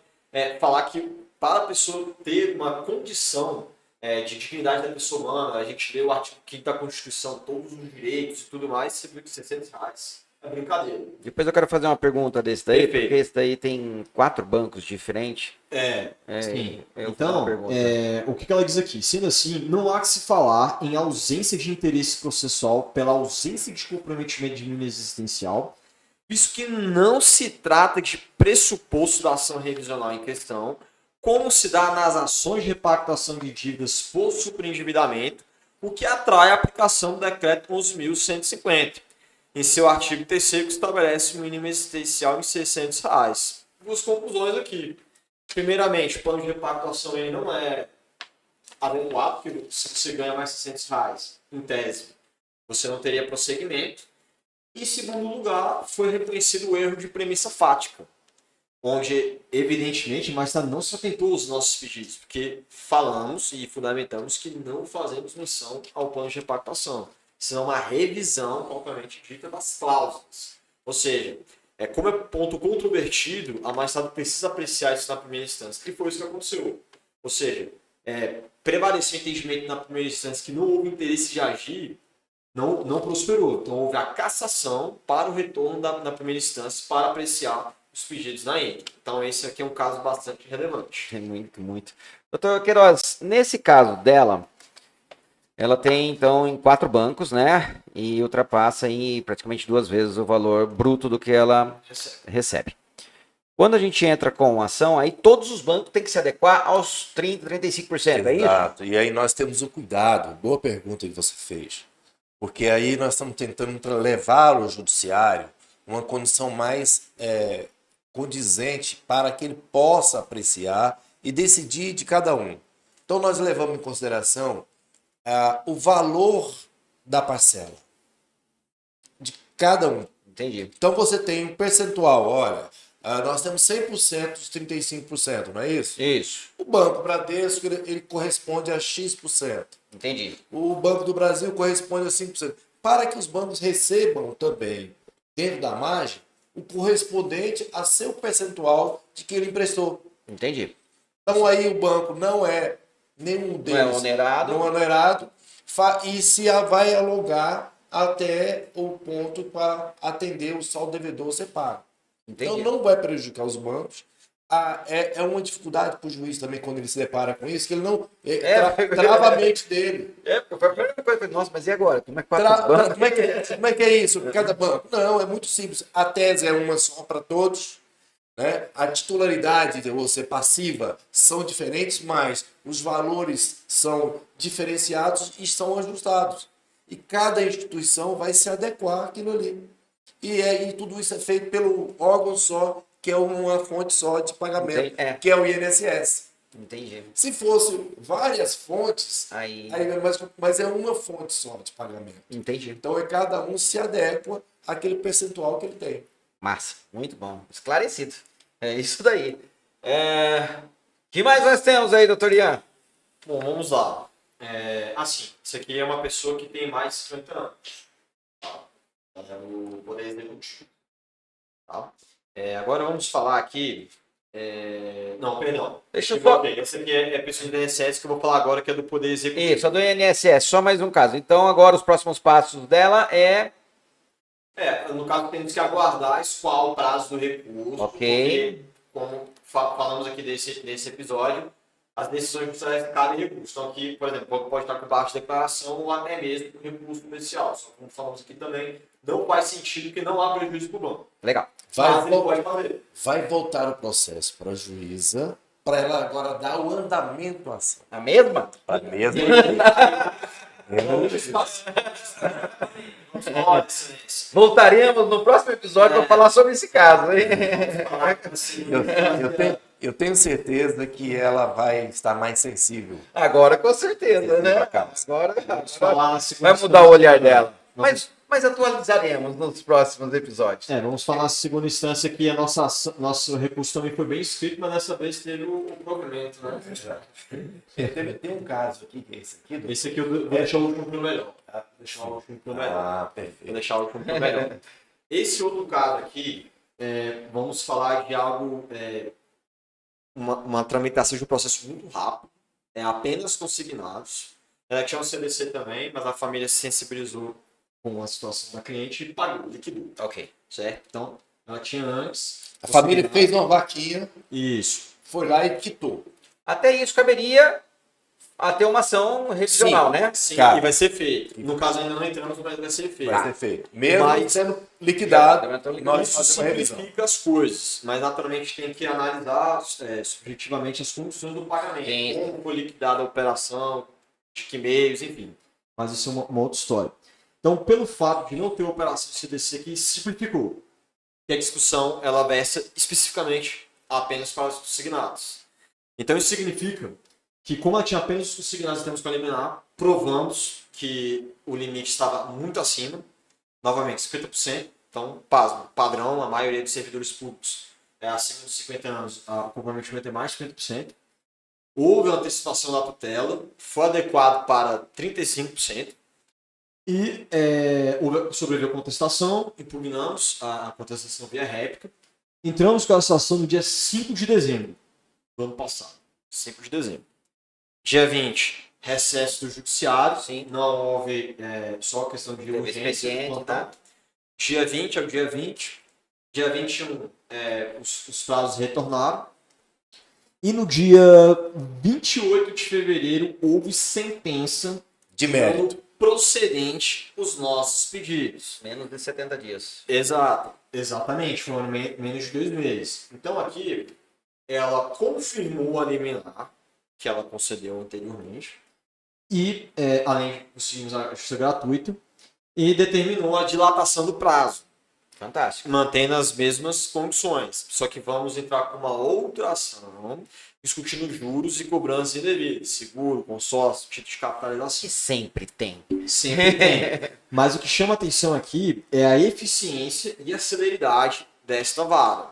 [SPEAKER 2] falar que para a pessoa ter uma condição de dignidade da pessoa humana, a gente lê o artigo 5º da Constituição, todos os direitos e tudo mais, você viu que R$600 é brincadeira.
[SPEAKER 1] Depois eu quero fazer uma pergunta desse daí,
[SPEAKER 2] Perfeito.
[SPEAKER 1] porque esse daí tem 4 bancos diferentes.
[SPEAKER 4] Sim.
[SPEAKER 1] Eu
[SPEAKER 4] Então, o que ela diz aqui? Sendo assim, não há que se falar em ausência de interesse processual pela ausência de comprometimento de mínimo existencial,
[SPEAKER 2] Visto que não se trata de pressuposto da ação revisional em questão, como se dá nas ações de repactuação de dívidas por superendividamento, o que atrai a aplicação do decreto 11.150, em seu artigo 3º, que estabelece o mínimo existencial em R$600. Duas conclusões aqui. Primeiramente, o plano de repactuação ele não é adequado, porque se você ganha mais R$600, em tese, você não teria prosseguimento. E, em segundo lugar, foi reconhecido o erro de premissa fática, onde, evidentemente, mas não se atentou aos nossos pedidos, porque falamos e fundamentamos que não fazemos menção ao plano de repactuação, senão uma revisão, propriamente dita, das cláusulas. Ou seja, como é ponto controvertido, a magistrada precisa apreciar isso na primeira instância, e foi isso que aconteceu. Ou seja, prevaleceu o entendimento na primeira instância que não houve interesse de agir, não prosperou. Então houve a cassação para o retorno da primeira instância para apreciar os pedidos na íntegra. Então esse aqui é um caso bastante relevante.
[SPEAKER 1] Muito. Doutor Queiroz, nesse caso dela, ela tem então em 4 bancos, né? E ultrapassa em praticamente 2 vezes o valor bruto do que ela recebe. Quando a gente entra com a ação, aí todos os bancos têm que se adequar aos 30%, 35%, é isso?
[SPEAKER 3] Exato. E aí nós temos o cuidado. Boa pergunta que você fez. Porque aí nós estamos tentando levar o judiciário uma condição mais condizente para que ele possa apreciar e decidir de cada um. Então nós levamos em consideração o valor da parcela de cada um.
[SPEAKER 1] Entendi.
[SPEAKER 3] Então você tem um percentual, olha, nós temos 100% dos 35%, não é isso?
[SPEAKER 1] Isso.
[SPEAKER 3] O Banco Bradesco ele corresponde a X%.
[SPEAKER 1] Entendi.
[SPEAKER 3] O Banco do Brasil corresponde a 5%. Para que os bancos recebam também, dentro da margem, o correspondente a seu percentual de que ele emprestou.
[SPEAKER 1] Entendi.
[SPEAKER 3] Então aí o banco não é nenhum deles.
[SPEAKER 1] Não é onerado.
[SPEAKER 3] Não é onerado. E se vai alugar até o ponto para atender o saldo devedor a ser pago.
[SPEAKER 1] Entendi.
[SPEAKER 3] Então não vai prejudicar os bancos. É uma dificuldade para o juiz também quando ele se depara com isso, que ele não trava a mente dele.
[SPEAKER 1] Foi a primeira coisa. Nossa, mas e agora? Como é que passa os bancos?
[SPEAKER 3] Como é que é isso? Cada banco? Não, é muito simples. A tese é uma só para todos. Né? A titularidade, ou seja, passiva, são diferentes, mas os valores são diferenciados e são ajustados. E cada instituição vai se adequar àquilo ali. E tudo isso é feito pelo órgão só, que é uma fonte só de pagamento, que é o INSS.
[SPEAKER 1] Entendi.
[SPEAKER 3] Se fosse várias fontes,
[SPEAKER 1] Aí,
[SPEAKER 3] mas é uma fonte só de pagamento.
[SPEAKER 1] entendi.
[SPEAKER 3] Então cada um se adequa àquele percentual que ele tem.
[SPEAKER 1] Massa. Muito bom. Esclarecido. É isso daí. Que mais nós temos aí, doutor Ian?
[SPEAKER 2] Bom, vamos lá. Assim, isso aqui é uma pessoa que tem mais de 50 anos. Tá? É o Poder Executivo. Tá? Agora vamos falar aqui. Não, perdão.
[SPEAKER 1] Deixa eu só.
[SPEAKER 2] Esse aqui é pessoa do INSS que eu vou falar agora, que é do Poder Executivo.
[SPEAKER 1] Isso, a do INSS, só mais um caso. Então, agora os próximos passos dela
[SPEAKER 2] no caso, temos que aguardar escoar o prazo do recurso.
[SPEAKER 1] Ok.
[SPEAKER 2] Porque, como falamos aqui desse episódio, as decisões judiciais cabem recurso. Então, aqui, por exemplo, pode estar com baixo de declaração ou até mesmo com recurso comercial. Só como falamos aqui também, não faz sentido que não há prejuízo para o banco.
[SPEAKER 1] legal.
[SPEAKER 2] Mas ele pode fazer.
[SPEAKER 3] Vai voltar o processo para a juíza, para ela agora dar o andamento à ação.
[SPEAKER 1] A mesma?
[SPEAKER 3] Para mesmo.
[SPEAKER 2] Olha, excelência.
[SPEAKER 1] Voltaremos no próximo episódio para falar sobre esse caso, hein?
[SPEAKER 3] Eu tenho certeza que ela vai estar mais sensível.
[SPEAKER 1] Agora com certeza, né? Agora
[SPEAKER 4] falar na segunda
[SPEAKER 1] vai mudar o olhar
[SPEAKER 4] instância.
[SPEAKER 1] dela. Mas atualizaremos nos próximos episódios.
[SPEAKER 4] Vamos falar na segunda instância que nosso recurso também foi bem escrito, mas dessa vez teve o provimento, né?
[SPEAKER 3] Tem um caso aqui, que é esse aqui.
[SPEAKER 4] Esse aqui eu vou deixar o último pro melhor.
[SPEAKER 3] Perfeito.
[SPEAKER 2] Vou deixar o último pro melhor. Esse outro caso aqui, vamos falar de algo, uma tramitação de um processo muito rápido, apenas consignados. Ela tinha um CDC também, mas a família se sensibilizou com a situação da cliente e pagou, liquidou.
[SPEAKER 1] Ok.
[SPEAKER 2] Certo? Então, ela tinha antes.
[SPEAKER 3] A família fez uma vaquinha,
[SPEAKER 4] Isso.
[SPEAKER 3] foi lá e quitou.
[SPEAKER 1] Até isso caberia a ter uma ação revisional, né?
[SPEAKER 2] Sim,
[SPEAKER 3] Cara.
[SPEAKER 2] e vai ser feito. No caso, ainda não entramos, mas vai ser feito.
[SPEAKER 3] Vai ser feito. Mesmo
[SPEAKER 2] Mas-
[SPEAKER 3] sendo liquidado,
[SPEAKER 1] Já,
[SPEAKER 3] nós
[SPEAKER 2] Isso
[SPEAKER 3] fazemos uma revisão.
[SPEAKER 2] simplifica as coisas, mas naturalmente tem que analisar subjetivamente as condições do pagamento.
[SPEAKER 1] Sim.
[SPEAKER 2] Como foi liquidada a operação, de que meios, enfim.
[SPEAKER 4] Mas isso é uma outra história. Então, pelo fato de não ter operação CDC aqui, simplificou.
[SPEAKER 2] E a discussão ela versa especificamente apenas para os consignados. Então isso significa que, como ela tinha apenas os consignados e temos que eliminar, provamos que o limite estava muito acima, novamente 50%. Então, pasmo, padrão, a maioria dos servidores públicos é acima dos 50 anos, o comprometimento é mais de 50%. Houve uma antecipação da tutela, foi adequado para 35%. E sobreviveu a contestação, impugnamos a contestação via réplica. Entramos com a situação no dia 5 de dezembro do ano passado. 5 de dezembro. Dia 20, recesso do judiciário.
[SPEAKER 1] Sim.
[SPEAKER 2] Não houve só questão de
[SPEAKER 1] Teve
[SPEAKER 2] urgência.
[SPEAKER 1] expediente,
[SPEAKER 2] plantão.
[SPEAKER 1] tá?
[SPEAKER 2] Dia 20 é o dia 20. Dia 21, os prazos retornaram. E no dia 28 de fevereiro, houve sentença
[SPEAKER 3] De mérito.
[SPEAKER 2] procedente os nossos pedidos.
[SPEAKER 1] Menos de 70 dias.
[SPEAKER 2] Exato. Exatamente, foram menos de 2 meses. Então aqui, ela confirmou a liminar que ela concedeu anteriormente. E, além de conseguirmos a justiça gratuita, e determinou a dilatação do prazo,
[SPEAKER 1] Fantástico.
[SPEAKER 2] mantendo as mesmas condições. Só que vamos entrar com uma outra ação, discutindo juros e cobranças indevidas, seguro, consórcio, título de capitalização.
[SPEAKER 1] Que sempre tem.
[SPEAKER 2] Sempre tem. Mas o que chama atenção aqui é a eficiência e a celeridade desta vara.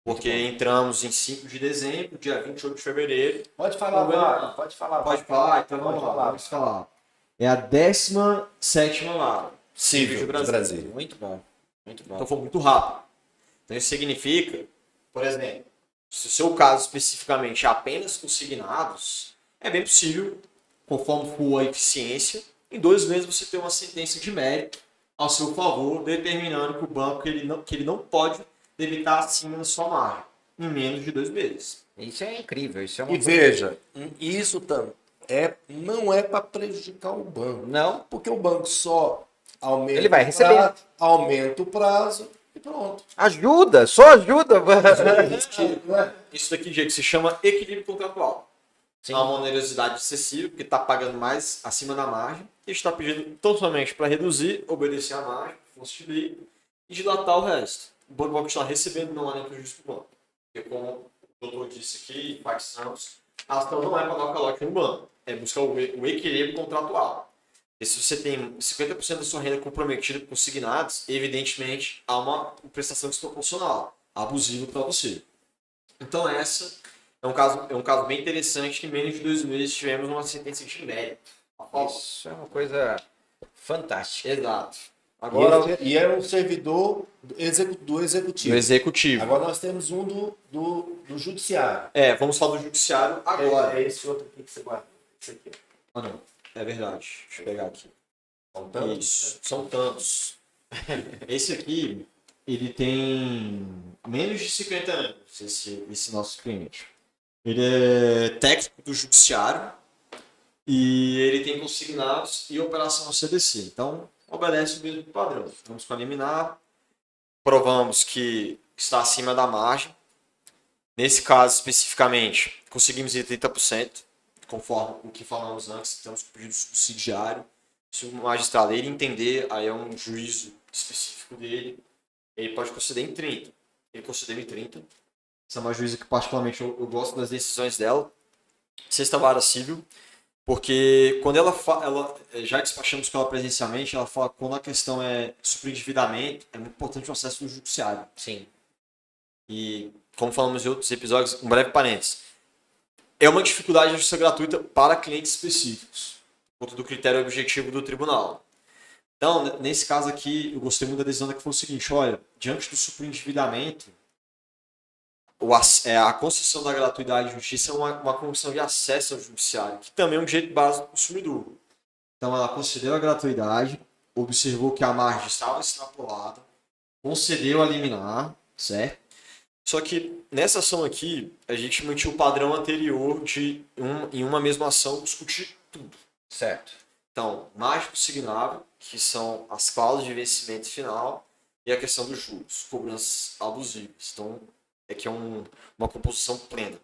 [SPEAKER 2] Porque entramos em 5 de dezembro, dia 28 de fevereiro.
[SPEAKER 3] Pode falar,
[SPEAKER 2] Vara,
[SPEAKER 3] pode falar.
[SPEAKER 2] Pode falar, então vamos falar. É a 17ª vara
[SPEAKER 3] Civil do Brasil.
[SPEAKER 1] Muito bom. Muito bom.
[SPEAKER 2] Então foi muito rápido. Então isso significa, por exemplo, se o seu caso especificamente é apenas consignados, é bem possível, conforme for a eficiência, em 2 meses você ter uma sentença de mérito ao seu favor, determinando que o banco que ele não pode debitar acima da sua margem, em menos de 2 meses.
[SPEAKER 1] Isso é incrível. Isso é uma
[SPEAKER 3] E veja, isso não é para prejudicar o banco.
[SPEAKER 1] Não.
[SPEAKER 3] Porque o banco só aumenta
[SPEAKER 1] Ele vai
[SPEAKER 3] o
[SPEAKER 1] receber.
[SPEAKER 3] prazo, aumenta o prazo e pronto.
[SPEAKER 1] Ajuda, só ajuda.
[SPEAKER 2] Isso daqui, gente, se chama equilíbrio contratual.
[SPEAKER 1] Sim.
[SPEAKER 2] Há uma onerosidade excessiva, porque está pagando mais acima da margem, e está pedindo tão somente para reduzir, obedecer à margem, força de lei, e dilatar o resto. O banco vai continuar recebendo, não há nem prejuízo para o banco. Porque, como o doutor disse aqui, enfatizamos, a ação não é para dar calote no banco, é buscar o equilíbrio contratual. E se você tem 50% da sua renda comprometida com consignados, evidentemente há uma prestação desproporcional, abusiva para você. Então essa é um caso bem interessante que em menos de 2 meses tivemos uma sentença de mérito.
[SPEAKER 1] Isso é uma coisa fantástica.
[SPEAKER 2] Exato. Agora
[SPEAKER 3] E era um servidor do executivo.
[SPEAKER 2] do executivo.
[SPEAKER 3] Agora nós temos um do judiciário.
[SPEAKER 2] Vamos falar do judiciário agora.
[SPEAKER 3] É esse outro aqui que você guarda. Esse aqui.
[SPEAKER 2] Ah, não. É verdade. Deixa eu pegar aqui.
[SPEAKER 3] São tantos,
[SPEAKER 2] Isso. São tantos. Esse aqui, ele tem menos de 50 anos, esse nosso cliente. Ele é técnico do judiciário e ele tem consignados e operação CDC. Então, obedece o mesmo padrão. Vamos com a liminar, provamos que está acima da margem. Nesse caso, especificamente, conseguimos ir 30%, conforme o que falamos antes, estamos com pedido subsidiário. Se o magistrado ele entender, aí é um juízo específico dele, ele pode conceder em 30. Ele concedeu em 30. Essa é uma juíza que particularmente eu gosto das decisões dela. Sexta vara civil, porque quando ela já despachamos com ela presencialmente, ela fala que quando a questão é superendividamento, é muito importante o acesso do judiciário.
[SPEAKER 1] Sim.
[SPEAKER 2] E, como falamos em outros episódios, um breve parênteses, é uma dificuldade da justiça gratuita para clientes específicos, por conta do critério objetivo do tribunal. Então, nesse caso aqui, eu gostei muito da decisão que foi o seguinte, olha, diante do superendividamento, a concessão da gratuidade de justiça é uma condição de acesso ao judiciário, que também é um direito básico do consumidor. Então, ela concedeu a gratuidade, observou que a margem estava extrapolada, concedeu a liminar, certo? Só que nessa ação aqui, a gente mantinha o padrão anterior de, em uma mesma ação, discutir tudo.
[SPEAKER 1] Certo.
[SPEAKER 2] Então, margem consignável, que são as cláusulas de vencimento final, e a questão dos juros, cobranças abusivas. Então, que é uma composição plena.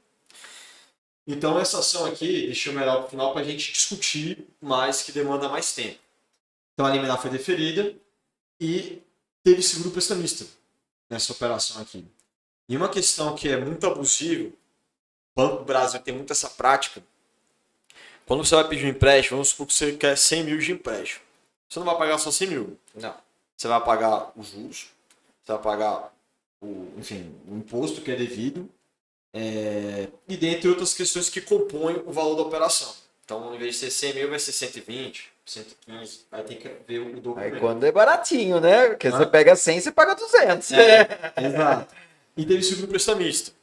[SPEAKER 2] Então, essa ação aqui, deixa eu melhor para o final para a gente discutir mais, que demanda mais tempo. Então, a liminar foi deferida e teve seguro prestamista nessa operação aqui. E uma questão que é muito abusiva, o Banco do Brasil tem muito essa prática, quando você vai pedir um empréstimo, vamos supor que você quer 100 mil de empréstimo. Você não vai pagar só 100 mil.
[SPEAKER 1] Não.
[SPEAKER 2] Você vai pagar os juros, você vai pagar o imposto que é devido, e dentre outras questões que compõem o valor da operação. Então, ao invés de ser 100 mil, vai ser 120, 115, aí tem que ver o documento.
[SPEAKER 1] Aí quando é baratinho, né? Porque você pega 100, você paga 200.
[SPEAKER 2] Exato. E teve seguro prestamista.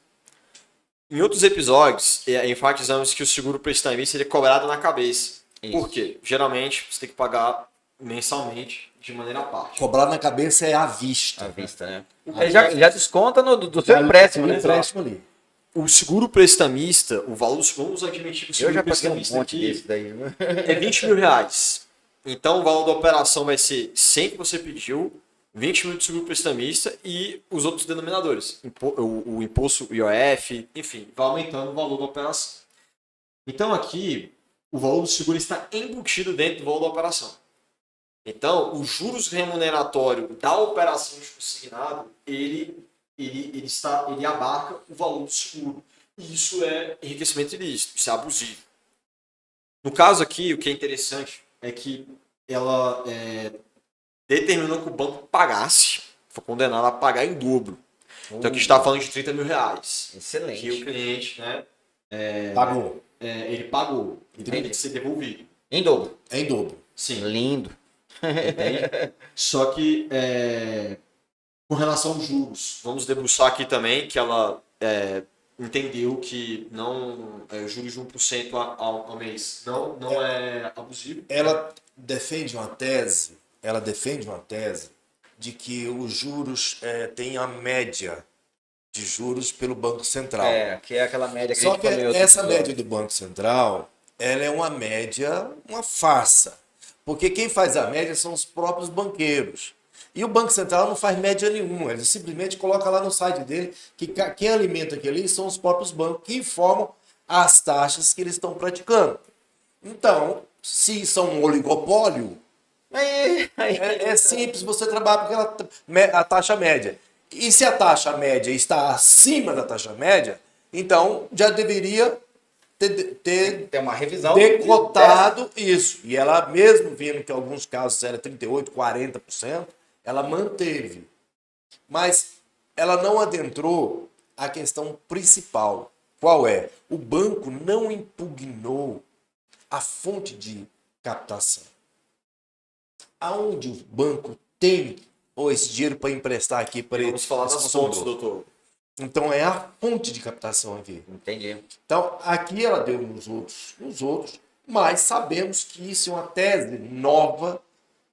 [SPEAKER 2] Em outros episódios, enfatizamos que o seguro prestamista ele é cobrado na cabeça.
[SPEAKER 1] Isso.
[SPEAKER 2] Por quê? Geralmente, você tem que pagar mensalmente, de maneira à parte.
[SPEAKER 3] Cobrar na cabeça é à vista.
[SPEAKER 1] À vista, né? Aí já desconta do seu empréstimo,
[SPEAKER 3] No
[SPEAKER 1] né?
[SPEAKER 3] empréstimo ali.
[SPEAKER 2] O seguro prestamista, o valor, vamos admitir que o
[SPEAKER 1] Eu
[SPEAKER 2] seguro
[SPEAKER 1] já paguei um
[SPEAKER 2] prestamista
[SPEAKER 1] monte
[SPEAKER 2] aqui
[SPEAKER 1] desse daí. Né?
[SPEAKER 2] é 20 mil reais. Então, o valor da operação vai ser 100 que você pediu, 20 mil de seguro prestamista e os outros denominadores. O imposto, o IOF, enfim, vai aumentando o valor da operação. Então, aqui, o valor do seguro está embutido dentro do valor da operação. Então, os juros remuneratórios da operação de consignado, ele abarca o valor do seguro. E isso é enriquecimento ilícito, isso é abusivo. No caso aqui, o que é interessante é que ela determinou que o banco pagasse, foi condenado a pagar em dobro. Então aqui a gente está falando de 30 mil reais.
[SPEAKER 1] Excelente.
[SPEAKER 2] Que o cliente, né,
[SPEAKER 3] Pagou.
[SPEAKER 2] ele pagou. Então tem que ser devolvido.
[SPEAKER 1] Em dobro.
[SPEAKER 3] Em dobro.
[SPEAKER 2] Sim.
[SPEAKER 1] Lindo.
[SPEAKER 2] Entende? Só que com relação aos juros, vamos debruçar aqui também que ela entendeu que não juros de 1% ao mês não é abusivo.
[SPEAKER 3] Ela defende uma tese de que os juros têm a média de juros pelo Banco Central.
[SPEAKER 1] Que é aquela média que a
[SPEAKER 3] Só
[SPEAKER 1] gente
[SPEAKER 3] que
[SPEAKER 1] falou em outro
[SPEAKER 3] essa
[SPEAKER 1] episódio.
[SPEAKER 3] média do Banco Central, ela é uma média, uma farsa. Porque quem faz a média são os próprios banqueiros. E o Banco Central não faz média nenhuma. Ele simplesmente coloca lá no site dele que quem alimenta aquilo ali são os próprios bancos que informam as taxas que eles estão praticando. Então, se são um oligopólio, é simples você trabalhar com a taxa média. E se a taxa média está acima da taxa média, então já deveria ter
[SPEAKER 1] Tem uma revisão.
[SPEAKER 3] decotado isso. E ela, mesmo vendo que em alguns casos era 38%, 40%, ela manteve. Mas ela não adentrou a questão principal. Qual é? O banco não impugnou a fonte de captação. Aonde o banco tem esse dinheiro para emprestar aqui para ele?
[SPEAKER 2] Vamos falar das fontes, doutor.
[SPEAKER 3] Então é a fonte de captação aqui.
[SPEAKER 1] Entendi.
[SPEAKER 3] Então, aqui ela deu nos outros, mas sabemos que isso é uma tese nova,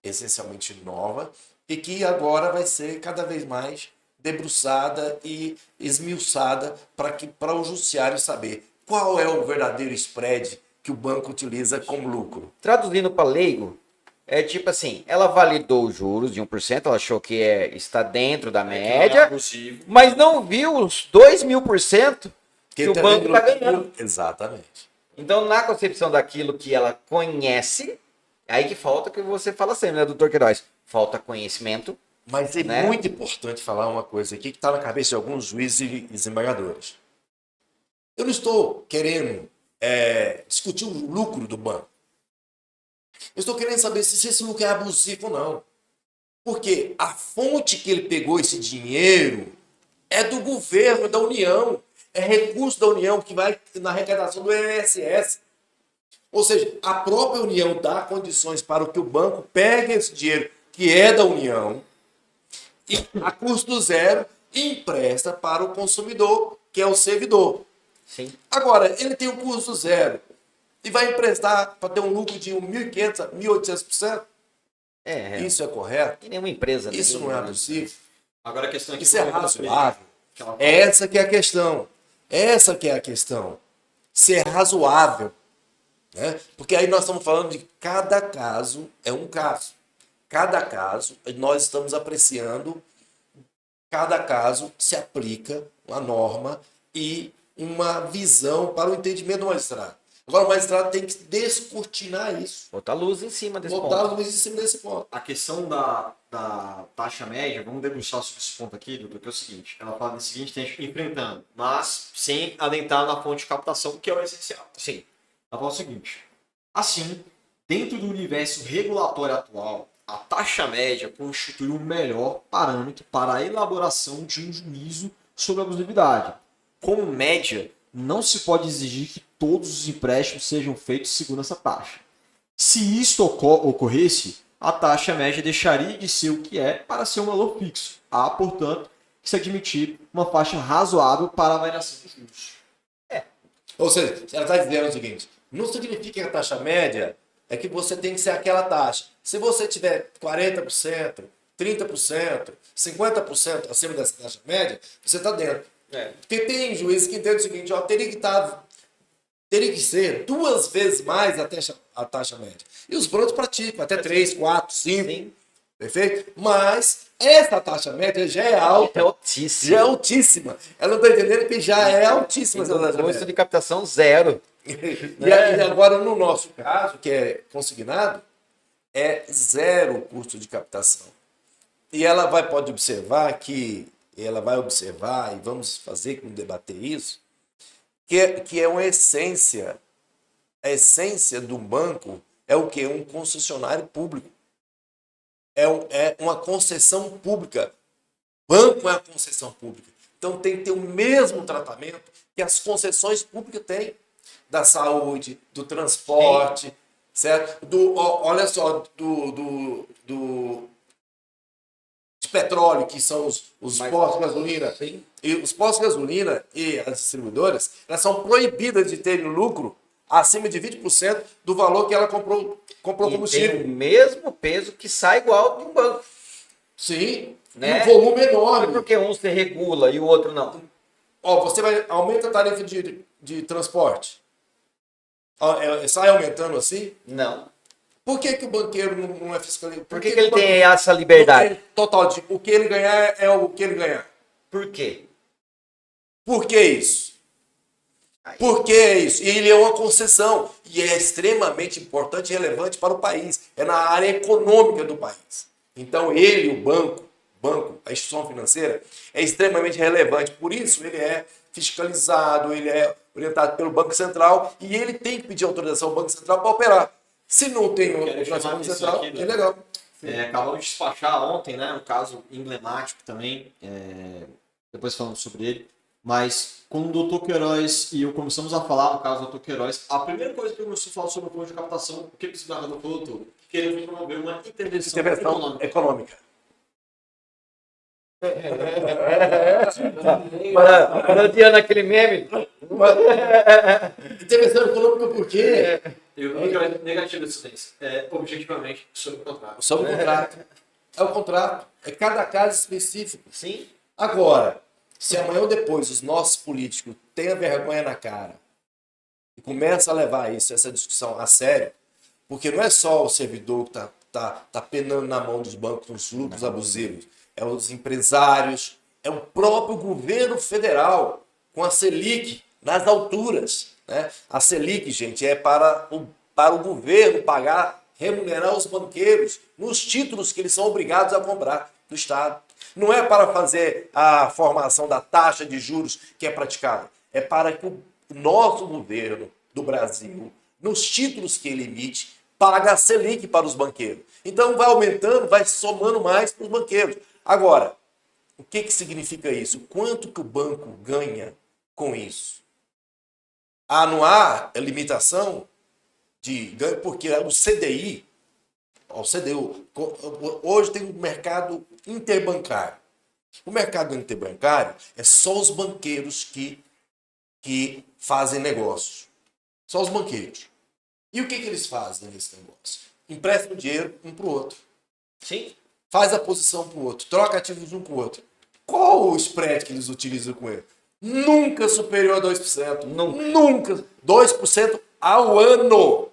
[SPEAKER 3] essencialmente nova, e que agora vai ser cada vez mais debruçada e esmiuçada para o judiciário saber qual é o verdadeiro spread que o banco utiliza como lucro.
[SPEAKER 1] Traduzindo para leigo, é tipo assim, ela validou os juros de 1%, ela achou que está dentro da
[SPEAKER 2] Não é
[SPEAKER 1] média,
[SPEAKER 2] abusivo.
[SPEAKER 1] mas não viu os 2.000% que o banco está ganhando.
[SPEAKER 3] Exatamente.
[SPEAKER 1] Então, na concepção daquilo que ela conhece, É aí que falta que você fala sempre, né, doutor Queiroz? Falta conhecimento.
[SPEAKER 3] Mas é
[SPEAKER 1] Né?
[SPEAKER 3] muito importante falar uma coisa aqui que está na cabeça de alguns juízes e desembargadores. Eu não estou querendo discutir o lucro do banco. Eu estou querendo saber se esse lucro é abusivo ou não. Porque a fonte que ele pegou esse dinheiro é do governo, da União. É recurso da União que vai na arrecadação do INSS. Ou seja, a própria União dá condições para que o banco pegue esse dinheiro que é da União e, a custo zero, empresta para o consumidor, que é o servidor.
[SPEAKER 1] Sim.
[SPEAKER 3] Agora, ele tem um custo zero e vai emprestar para ter um lucro de 1.500% a 1.800%? Isso é correto?
[SPEAKER 1] E nenhuma empresa.
[SPEAKER 3] Isso não é
[SPEAKER 1] nenhuma,
[SPEAKER 3] abusivo?
[SPEAKER 2] Agora a questão aqui...
[SPEAKER 3] Isso é razoável?
[SPEAKER 2] que ela fala.
[SPEAKER 3] Essa que é a questão. Essa que é a questão. Se é razoável. Né? Porque aí nós estamos falando de cada caso é um caso. Cada caso, nós estamos apreciando, cada caso se aplica uma norma e uma visão para o entendimento do magistrado. Agora o magistrado tem que descortinar isso.
[SPEAKER 1] Botar luz em cima desse
[SPEAKER 3] Botar
[SPEAKER 1] ponto.
[SPEAKER 3] a luz em cima desse ponto.
[SPEAKER 2] A questão da taxa média, vamos debruçar sobre esse ponto aqui, doutor, que é o seguinte. Ela fala do seguinte, tem gente enfrentando, mas sem adentrar na fonte de captação, que é o essencial.
[SPEAKER 1] Sim.
[SPEAKER 2] Ela fala o seguinte. Assim, dentro do universo regulatório atual, a taxa média constitui o melhor parâmetro para a elaboração de um juízo sobre abusividade. Como média, não se pode exigir que todos os empréstimos sejam feitos segundo essa taxa. Se isto ocorresse, a taxa média deixaria de ser o que é para ser um valor fixo. Há, portanto, que se admitir uma faixa razoável para a variação dos juros.
[SPEAKER 3] Ou seja, ela está dizendo o seguinte, não significa que a taxa média é que você tem que ser aquela taxa. Se você tiver 40%, 30%, 50% acima dessa taxa média, você está dentro. Porque tem juízes que entendem o seguinte, ó, teria que ser 2 vezes mais a taxa média. E os bancos praticam até 3, 4, 5.
[SPEAKER 1] Sim.
[SPEAKER 3] Perfeito? Mas essa taxa média já é alta.
[SPEAKER 1] É altíssimo.
[SPEAKER 3] Já é altíssima. Ela não está entendendo que já é altíssima essa taxa
[SPEAKER 1] Custo
[SPEAKER 3] média.
[SPEAKER 1] de captação zero.
[SPEAKER 3] E agora, no nosso caso, que é consignado, é zero custo de captação. E ela pode observar que, e vamos fazer como debater isso, que é uma essência. A essência do banco é o quê? Um concessionário público. É uma concessão pública. Banco é uma concessão pública. Então tem que ter o mesmo tratamento que as concessões públicas têm. Da saúde, do transporte, certo? Olha só, de petróleo, que são os postos de gasolina.
[SPEAKER 1] Sim.
[SPEAKER 3] E os postos de gasolina e as distribuidoras, elas são proibidas de terem lucro acima de 20% do valor que ela comprou
[SPEAKER 1] E
[SPEAKER 3] combustível.
[SPEAKER 1] tem o mesmo peso que sai igual de um banco.
[SPEAKER 3] Sim,
[SPEAKER 1] Né?
[SPEAKER 3] e um volume
[SPEAKER 1] Não é
[SPEAKER 3] enorme.
[SPEAKER 1] porque um se regula e o outro não.
[SPEAKER 3] Ó, você aumenta a tarifa de transporte. Sai aumentando assim?
[SPEAKER 1] Não.
[SPEAKER 3] Por que o banqueiro não é fiscalizado?
[SPEAKER 1] Por que ele tem essa liberdade?
[SPEAKER 3] Total, o que ele ganhar é o que ele ganhar.
[SPEAKER 1] Por quê?
[SPEAKER 3] Por que isso? Por que isso? E ele é uma concessão. E é extremamente importante e relevante para o país. É na área econômica do país. Então ele, o banco, a instituição financeira, é extremamente relevante. Por isso ele é fiscalizado, ele é orientado pelo Banco Central e ele tem que pedir autorização ao Banco Central para operar. Se não tem autorização do Banco Central, é legal.
[SPEAKER 2] Acabamos de despachar ontem, né? Um caso emblemático também. Depois falamos sobre ele. Mas quando o doutor Queiroz e eu começamos a falar no caso do doutor Queiroz, a primeira coisa que eu comecei a falar sobre o plano de captação, o que o desembargador falou, doutor? Queremos promover uma intervenção econômica.
[SPEAKER 3] Econômica.
[SPEAKER 1] Parodiando naquele meme.
[SPEAKER 3] Intervenção econômica por quê?
[SPEAKER 2] Eu negativo de incidência. Objetivamente, sobre o contrato.
[SPEAKER 3] Sobre o contrato. É o contrato. É cada caso específico.
[SPEAKER 1] Sim.
[SPEAKER 3] Agora, se amanhã ou depois os nossos políticos têm a vergonha na cara e começam a levar essa discussão a sério, porque não é só o servidor que tá penando na mão dos bancos com os lucros abusivos, é os empresários, é o próprio governo federal com a Selic nas alturas. Né? A Selic, gente, é para o governo pagar remunerar os banqueiros nos títulos que eles são obrigados a comprar do Estado. Não é para fazer a formação da taxa de juros que é praticada. É para que o nosso governo do Brasil, nos títulos que ele emite, paga a Selic para os banqueiros. Então vai aumentando, vai somando mais para os banqueiros. Agora, o que significa isso? Quanto que o banco ganha com isso? Não há limitação de ganho, porque o CDI, hoje tem um mercado interbancário. O mercado interbancário é só os banqueiros que fazem negócios. Só os banqueiros. E o que eles fazem nesse negócio? Emprestam dinheiro um para o outro.
[SPEAKER 1] Sim.
[SPEAKER 3] Faz a posição para o outro. Troca ativos um para o outro. Qual o spread que eles utilizam com ele? Nunca superior a 2%. Nunca. 2% ao ano.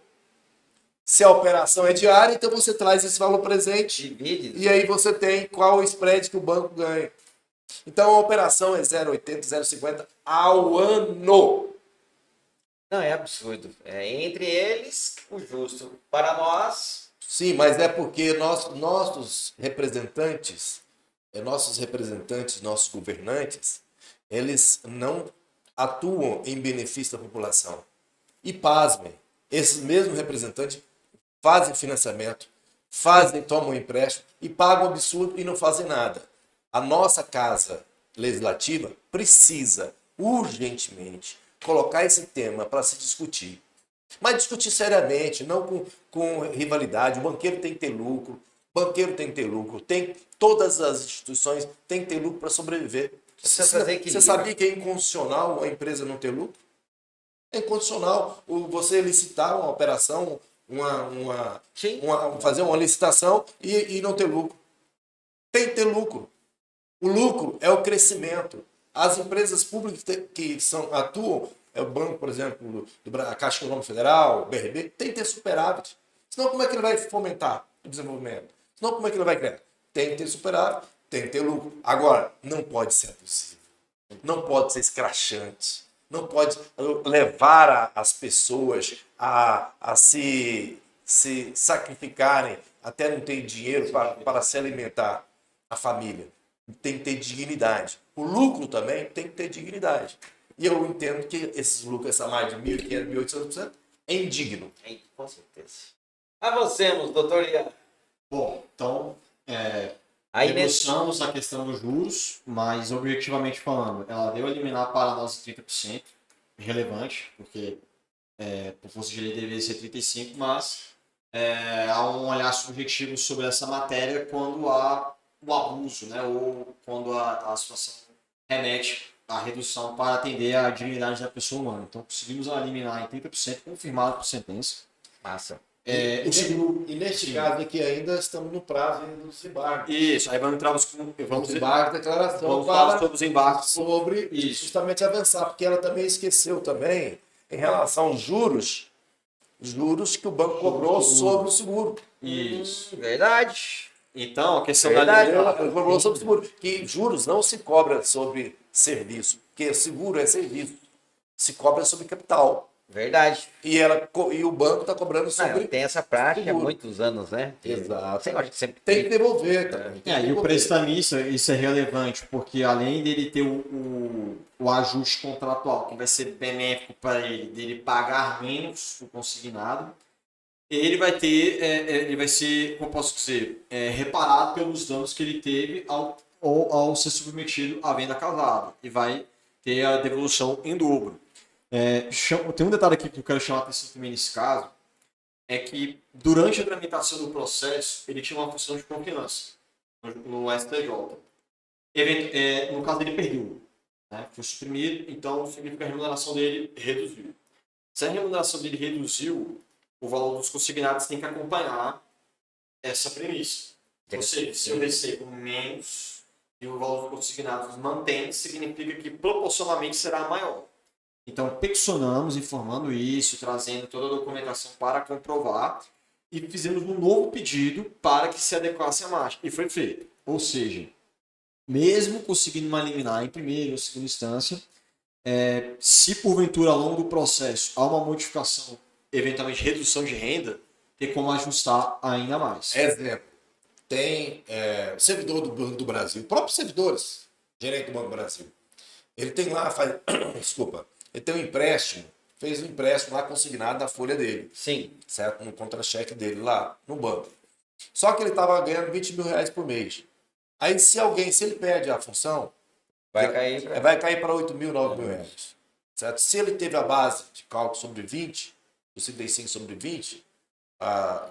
[SPEAKER 3] Se a operação é diária, então você traz esse valor presente.
[SPEAKER 1] Divide.
[SPEAKER 3] E aí você tem qual o spread que o banco ganha. Então a operação é 0,80, 0,50 ao ano.
[SPEAKER 1] Não, é absurdo. É entre eles, o justo. Para nós...
[SPEAKER 3] Sim, mas é porque nossos representantes, nossos governantes, eles não atuam em benefício da população. E pasmem, esses mesmos representantes fazem financiamento, tomam empréstimo e pagam absurdo e não fazem nada. A nossa Casa Legislativa precisa urgentemente colocar esse tema para se discutir. Mas discutir seriamente, não com rivalidade. O banqueiro tem que ter lucro, todas as instituições têm que ter lucro para sobreviver. Você sabia que é inconstitucional a empresa não ter lucro? É inconstitucional você licitar uma operação, fazer uma licitação e não ter lucro. Tem que ter lucro. O lucro é o crescimento. As empresas públicas que atuam, o banco, por exemplo, a Caixa Econômica Federal, o BRB, tem que ter superávit. Senão como é que ele vai fomentar o desenvolvimento? Senão como é que ele vai criar? Tem que ter superávit, tem que ter lucro. Agora, não pode ser abusivo. Não pode ser escrachante. Não pode levar as pessoas a se sacrificarem até não ter dinheiro para se alimentar a família. Tem que ter dignidade. O lucro também tem que ter dignidade. E eu entendo que esses lucros, essa mais de 1.500%, 1.800%, é indigno.
[SPEAKER 1] Com certeza. Avancemos, doutor Ian.
[SPEAKER 4] Bom, então,
[SPEAKER 1] Aí
[SPEAKER 4] negociamos a questão dos juros, mas objetivamente falando, ela deu a liminar para nós 30%, relevante, porque por força de lei deveria ser 35%, mas há um olhar subjetivo sobre essa matéria quando há o abuso, né, ou quando a situação remete à redução para atender à dignidade da pessoa humana. Então conseguimos eliminar em 30%, confirmado por sentença.
[SPEAKER 1] Massa.
[SPEAKER 3] E neste caso aqui ainda estamos no prazo dos embargos.
[SPEAKER 2] Isso, aí vamos entrar
[SPEAKER 3] Vamos embargos, declaração
[SPEAKER 2] vamos falar sobre os embargos.
[SPEAKER 3] sobre justamente avançar, porque ela também esqueceu também em relação aos juros que o banco cobrou sobre o seguro.
[SPEAKER 1] Isso. Verdade.
[SPEAKER 2] Então, a questão
[SPEAKER 1] Verdade.
[SPEAKER 2] da
[SPEAKER 3] Ele cobrou sobre o seguro, que juros não se cobra sobre serviço, porque seguro é serviço, se cobra sobre capital.
[SPEAKER 1] Verdade.
[SPEAKER 3] E o banco está cobrando sobre...
[SPEAKER 1] Tem essa prática há
[SPEAKER 3] seguro.
[SPEAKER 1] muitos anos, né?
[SPEAKER 3] Exato.
[SPEAKER 1] Eu acho que sempre
[SPEAKER 3] Tem que devolver também.
[SPEAKER 4] E o prestamista, isso é relevante, porque além dele ter o ajuste contratual, que vai ser benéfico para ele, dele pagar menos o consignado, ele vai ser, como posso dizer, reparado pelos danos que ele teve ao ser submetido à venda casada, e vai ter a devolução em dobro. Tem um detalhe aqui que eu quero chamar a atenção também nesse caso, é que durante a tramitação do processo, ele tinha uma função de confiança no STJ. No caso, ele perdeu, né? Foi suprimido, então significa que a remuneração dele reduziu. Se a remuneração dele reduziu, o valor dos consignados tem que acompanhar essa premissa. Ou seja, se eu recebo menos e o valor dos consignados mantém, significa que proporcionalmente será maior. Então, peticionamos, informando isso, trazendo toda a documentação para comprovar e fizemos um novo pedido para que se adequasse à margem. E foi feito. Ou seja, mesmo conseguindo uma liminar em primeira ou segunda instância, se porventura ao longo do processo há uma modificação, eventualmente redução de renda, ter como ajustar ainda mais.
[SPEAKER 3] Exemplo, tem servidor do Banco do Brasil, próprios servidores, gerente do Banco do Brasil. Ele tem lá, desculpa, ele tem um empréstimo, fez um empréstimo lá consignado na folha dele,
[SPEAKER 1] Sim.
[SPEAKER 3] certo? No contra-cheque dele lá no banco. Só que ele estava ganhando 20 mil reais por mês. Aí se ele perde a função,
[SPEAKER 1] Vai cair pra...
[SPEAKER 3] vai cair para 8 mil, 9 mil reais. Certo? Se ele teve a base de cálculo sobre 20, o 55 sobre 20,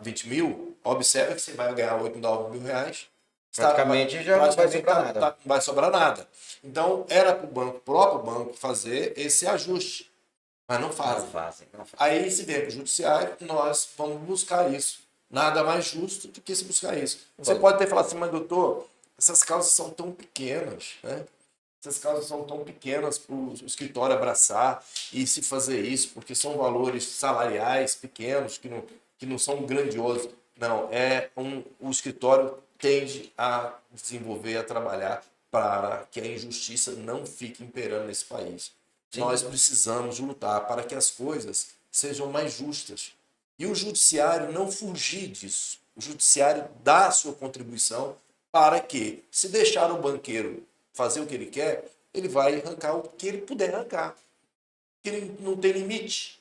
[SPEAKER 3] 20 mil, observa que você vai ganhar 8, 9 mil reais.
[SPEAKER 1] Praticamente já não vai sobrar nada.
[SPEAKER 3] Não vai sobrar nada. Então, era para o próprio banco fazer esse ajuste. Mas não fazem.
[SPEAKER 1] Não fazem.
[SPEAKER 3] Aí, se vier para o judiciário, nós vamos buscar isso. Nada mais justo do que se buscar isso. Você pode ter falado assim, mas doutor, essas causas são tão pequenas, né? Essas causas são tão pequenas para o escritório abraçar e se fazer isso, porque são valores salariais pequenos, que não são grandiosos. Não, o escritório tende a desenvolver, a trabalhar para que a injustiça não fique imperando nesse país.
[SPEAKER 1] Sim.
[SPEAKER 3] Nós precisamos lutar para que as coisas sejam mais justas. E o judiciário não fugir disso. O judiciário dá a sua contribuição para que, se deixar o banqueiro fazer o que ele quer, ele vai arrancar o que ele puder arrancar. Ele não tem limite.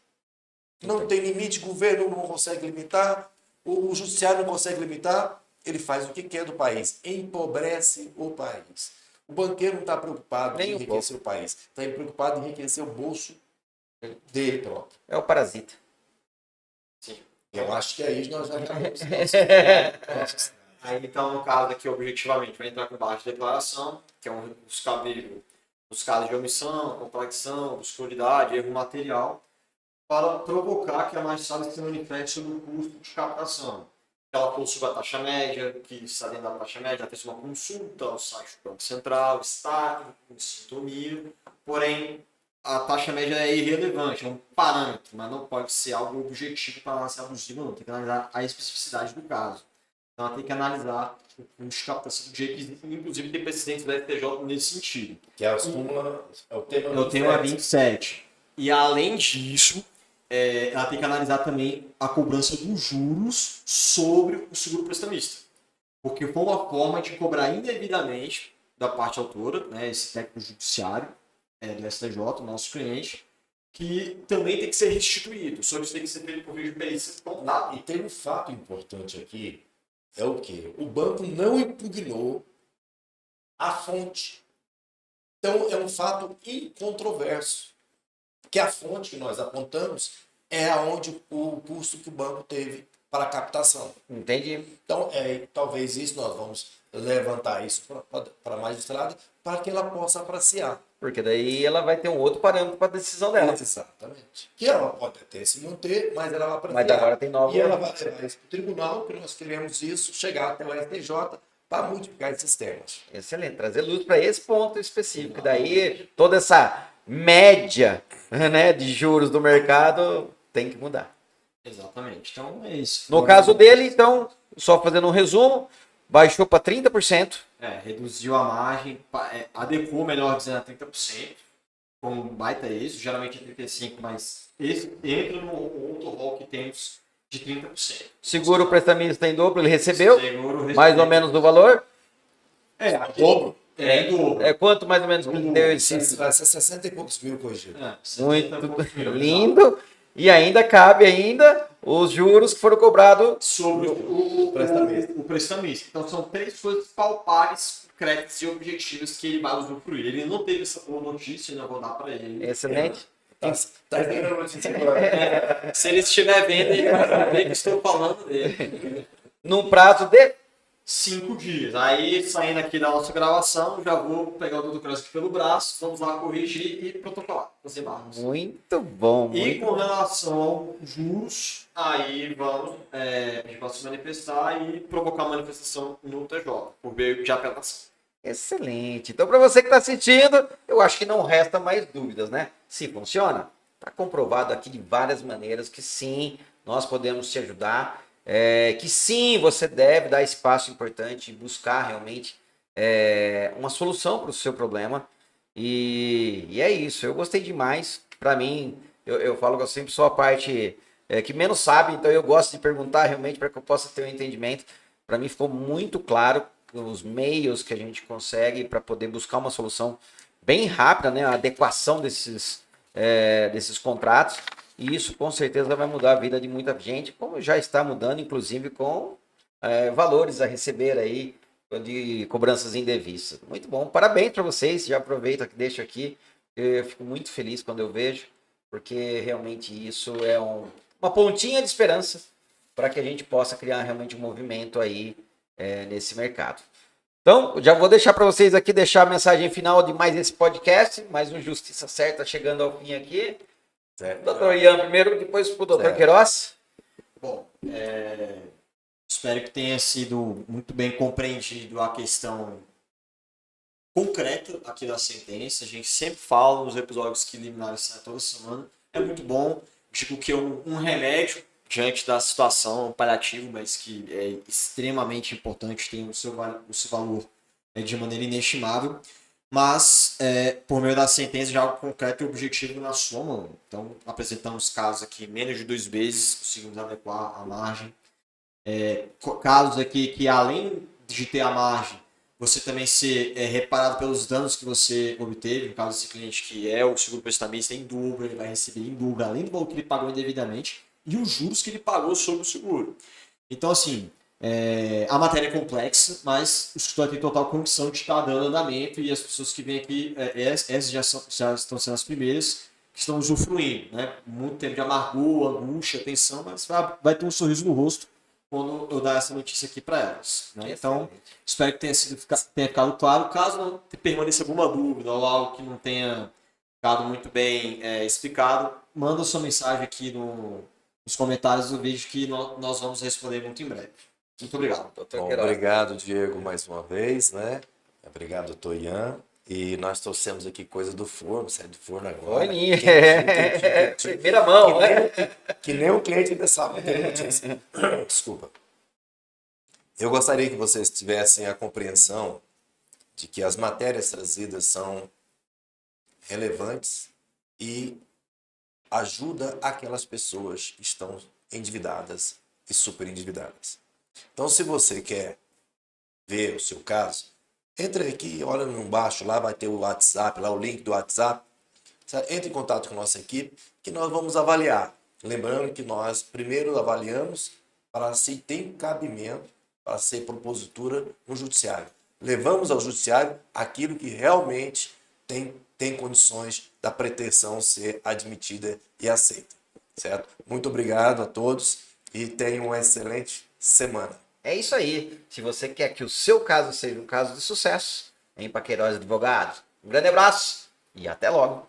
[SPEAKER 3] Não tem limite, o governo não consegue limitar, o judiciário não consegue limitar, ele faz o que quer do país, empobrece o país. O banqueiro não está preocupado em enriquecer o país, está preocupado em enriquecer o bolso dele próprio.
[SPEAKER 1] É o parasita.
[SPEAKER 2] Sim.
[SPEAKER 3] Eu acho que aí nós já acabamos.
[SPEAKER 2] Aí, então, no caso aqui, objetivamente, vai entrar com baixa de declaração, que é os casos de omissão, contradição, obscuridade, erro material, para provocar que a magistrada se manifeste sobre o custo de captação. Ela possui a taxa média, que está dentro da taxa média, ela fez uma consulta ao site do Banco Central, está em sintonia, porém, a taxa média é irrelevante, é um parâmetro, mas não pode ser algo objetivo para ela ser abusiva, não. Tem que analisar a especificidade do caso. Então, ela tem que analisar o custo de captação do jeito que existe, inclusive tem precedentes da STJ nesse sentido.
[SPEAKER 3] Que é a súmula, é o tema
[SPEAKER 4] Eu tenho a 27. E além disso, ela tem que analisar também a cobrança dos juros sobre o seguro prestamista. Porque foi uma forma de cobrar indevidamente da parte autora, né, esse técnico judiciário do STJ, nosso cliente, que também tem que ser restituído. Só que isso tem que ser feito por meio de perícia contábil.
[SPEAKER 3] E tem um fato importante aqui, é o quê? O banco não impugnou a fonte. Então, é um fato incontroverso. Que a fonte que nós apontamos é aonde o custo que o banco teve para a captação.
[SPEAKER 1] Entendi.
[SPEAKER 3] Então, talvez isso nós vamos levantar isso para a magistrada para que ela possa apreciar.
[SPEAKER 1] Porque daí ela vai ter um outro parâmetro para a decisão dela.
[SPEAKER 3] Exatamente. Que ela pode até se manter, mas ela vai apreciar.
[SPEAKER 1] Mas agora tem nova.
[SPEAKER 3] E ela vai levar isso para o tribunal, que nós queremos isso, chegar até o STJ para multiplicar esses temas.
[SPEAKER 1] Excelente. Trazer luz para esse ponto específico. Daí toda essa média, né, de juros do mercado tem que mudar.
[SPEAKER 4] Exatamente. Então é isso.
[SPEAKER 1] No caso dele, então, só fazendo um resumo, baixou para 30%.
[SPEAKER 4] Reduziu a margem, adequou, melhor dizendo, a 30%. Com um baita isso, geralmente é 35%, mas esse entra no outro rol que temos de 30%.
[SPEAKER 1] Seguro prestamista em dobro, ele recebeu
[SPEAKER 4] Seguro,
[SPEAKER 1] mais ou menos do valor.
[SPEAKER 3] Dobro.
[SPEAKER 4] Em dobro.
[SPEAKER 1] É quanto mais ou menos que ele deu esse?
[SPEAKER 3] Vai ser 60 e poucos mil corrigido.
[SPEAKER 1] Muito lindo. E ainda cabe os juros que foram cobrados
[SPEAKER 4] Sobre o prestamista. Então são 3 coisas palpáveis, concretas e objetivas que ele vai usufruir. Ele não teve essa boa notícia, eu vou dar para ele.
[SPEAKER 1] Excelente.
[SPEAKER 3] Tá vendo a notícia agora?
[SPEAKER 4] Se ele estiver vendo, ele vai saber que estou falando dele.
[SPEAKER 1] Num prazo de
[SPEAKER 4] 5 dias. Aí, saindo aqui da nossa gravação, já vou pegar o Dr. Cross aqui pelo braço, vamos lá corrigir e protocolar os embargos.
[SPEAKER 1] muito bom.
[SPEAKER 4] E com relação aos juros, aí vamos pedir para se manifestar e provocar a manifestação no TJ, por meio de apelação.
[SPEAKER 1] Excelente. Então, para você que está assistindo, eu acho que não resta mais dúvidas, né? Se funciona, está comprovado aqui de várias maneiras que sim, nós podemos te ajudar. Que sim, você deve dar espaço importante e buscar realmente uma solução para o seu problema. E é isso, eu gostei demais. Para mim, eu falo que eu sempre sou a parte que menos sabem, então eu gosto de perguntar realmente para que eu possa ter um entendimento. Para mim ficou muito claro os meios que a gente consegue para poder buscar uma solução bem rápida, né? A adequação desses contratos. E isso com certeza vai mudar a vida de muita gente, como já está mudando, inclusive com valores a receber aí de cobranças indevidas. Muito bom, parabéns para vocês. Já aproveito que deixo aqui. Eu fico muito feliz quando eu vejo, porque realmente isso é uma pontinha de esperança para que a gente possa criar realmente um movimento aí nesse mercado. Então, já vou deixar para vocês aqui, deixar a mensagem final de mais esse podcast, mais um Justiça Certa chegando ao fim aqui.
[SPEAKER 3] Certo.
[SPEAKER 1] Doutor Ian primeiro, depois para o doutor Queiroz.
[SPEAKER 4] Bom, espero que tenha sido muito bem compreendido a questão concreta aqui da sentença. A gente sempre fala nos episódios que eliminaram saem toda semana. É muito bom. Digo que é um remédio diante da situação, um paliativo, mas que é extremamente importante, tem o seu valor de maneira inestimável. Mas, por meio da sentença, já algo concreto e objetivo na sua mão. Então, apresentamos casos aqui, menos de 2 meses, conseguimos adequar a margem. Casos aqui que, além de ter a margem, você também ser reparado pelos danos que você obteve. No caso desse cliente que é o seguro prestamista em dobro, ele vai receber em dobro, além do valor que ele pagou indevidamente, e os juros que ele pagou sobre o seguro. Então, assim, a matéria é complexa, mas o escritório tem total condição de estar dando andamento, e as pessoas que vêm aqui, essas já estão sendo as primeiras que estão usufruindo, né? Muito tempo de amargor, angústia, tensão, mas vai ter um sorriso no rosto quando eu dar essa notícia aqui para elas. Né? Então, espero que tenha ficado claro. Caso não permaneça alguma dúvida ou algo que não tenha ficado muito bem explicado, manda sua mensagem aqui nos comentários do vídeo que nós vamos responder muito em breve. Muito obrigado.
[SPEAKER 3] Bom, obrigado, Diego, mais uma vez, né? Obrigado, doutor Ian. E nós trouxemos aqui coisa do forno, sai do forno agora.
[SPEAKER 1] Boninha, primeira mão, né?
[SPEAKER 3] Que nem o cliente ainda sabe ter notícia. Desculpa. Eu gostaria que vocês tivessem a compreensão de que as matérias trazidas são relevantes e ajuda aquelas pessoas que estão endividadas e super endividadas. Então, se você quer ver o seu caso, entra aqui, olha no baixo, lá vai ter o WhatsApp, lá o link do WhatsApp. Entre em contato com a nossa equipe, que nós vamos avaliar. Lembrando que nós primeiro avaliamos para se tem cabimento para ser propositura no judiciário. Levamos ao judiciário aquilo que realmente tem condições da pretensão ser admitida e aceita. Certo? Muito obrigado a todos e tenham uma excelente semana.
[SPEAKER 1] É isso aí. Se você quer que o seu caso seja um caso de sucesso, vem para Queiroz Advogados. Um grande abraço e até logo.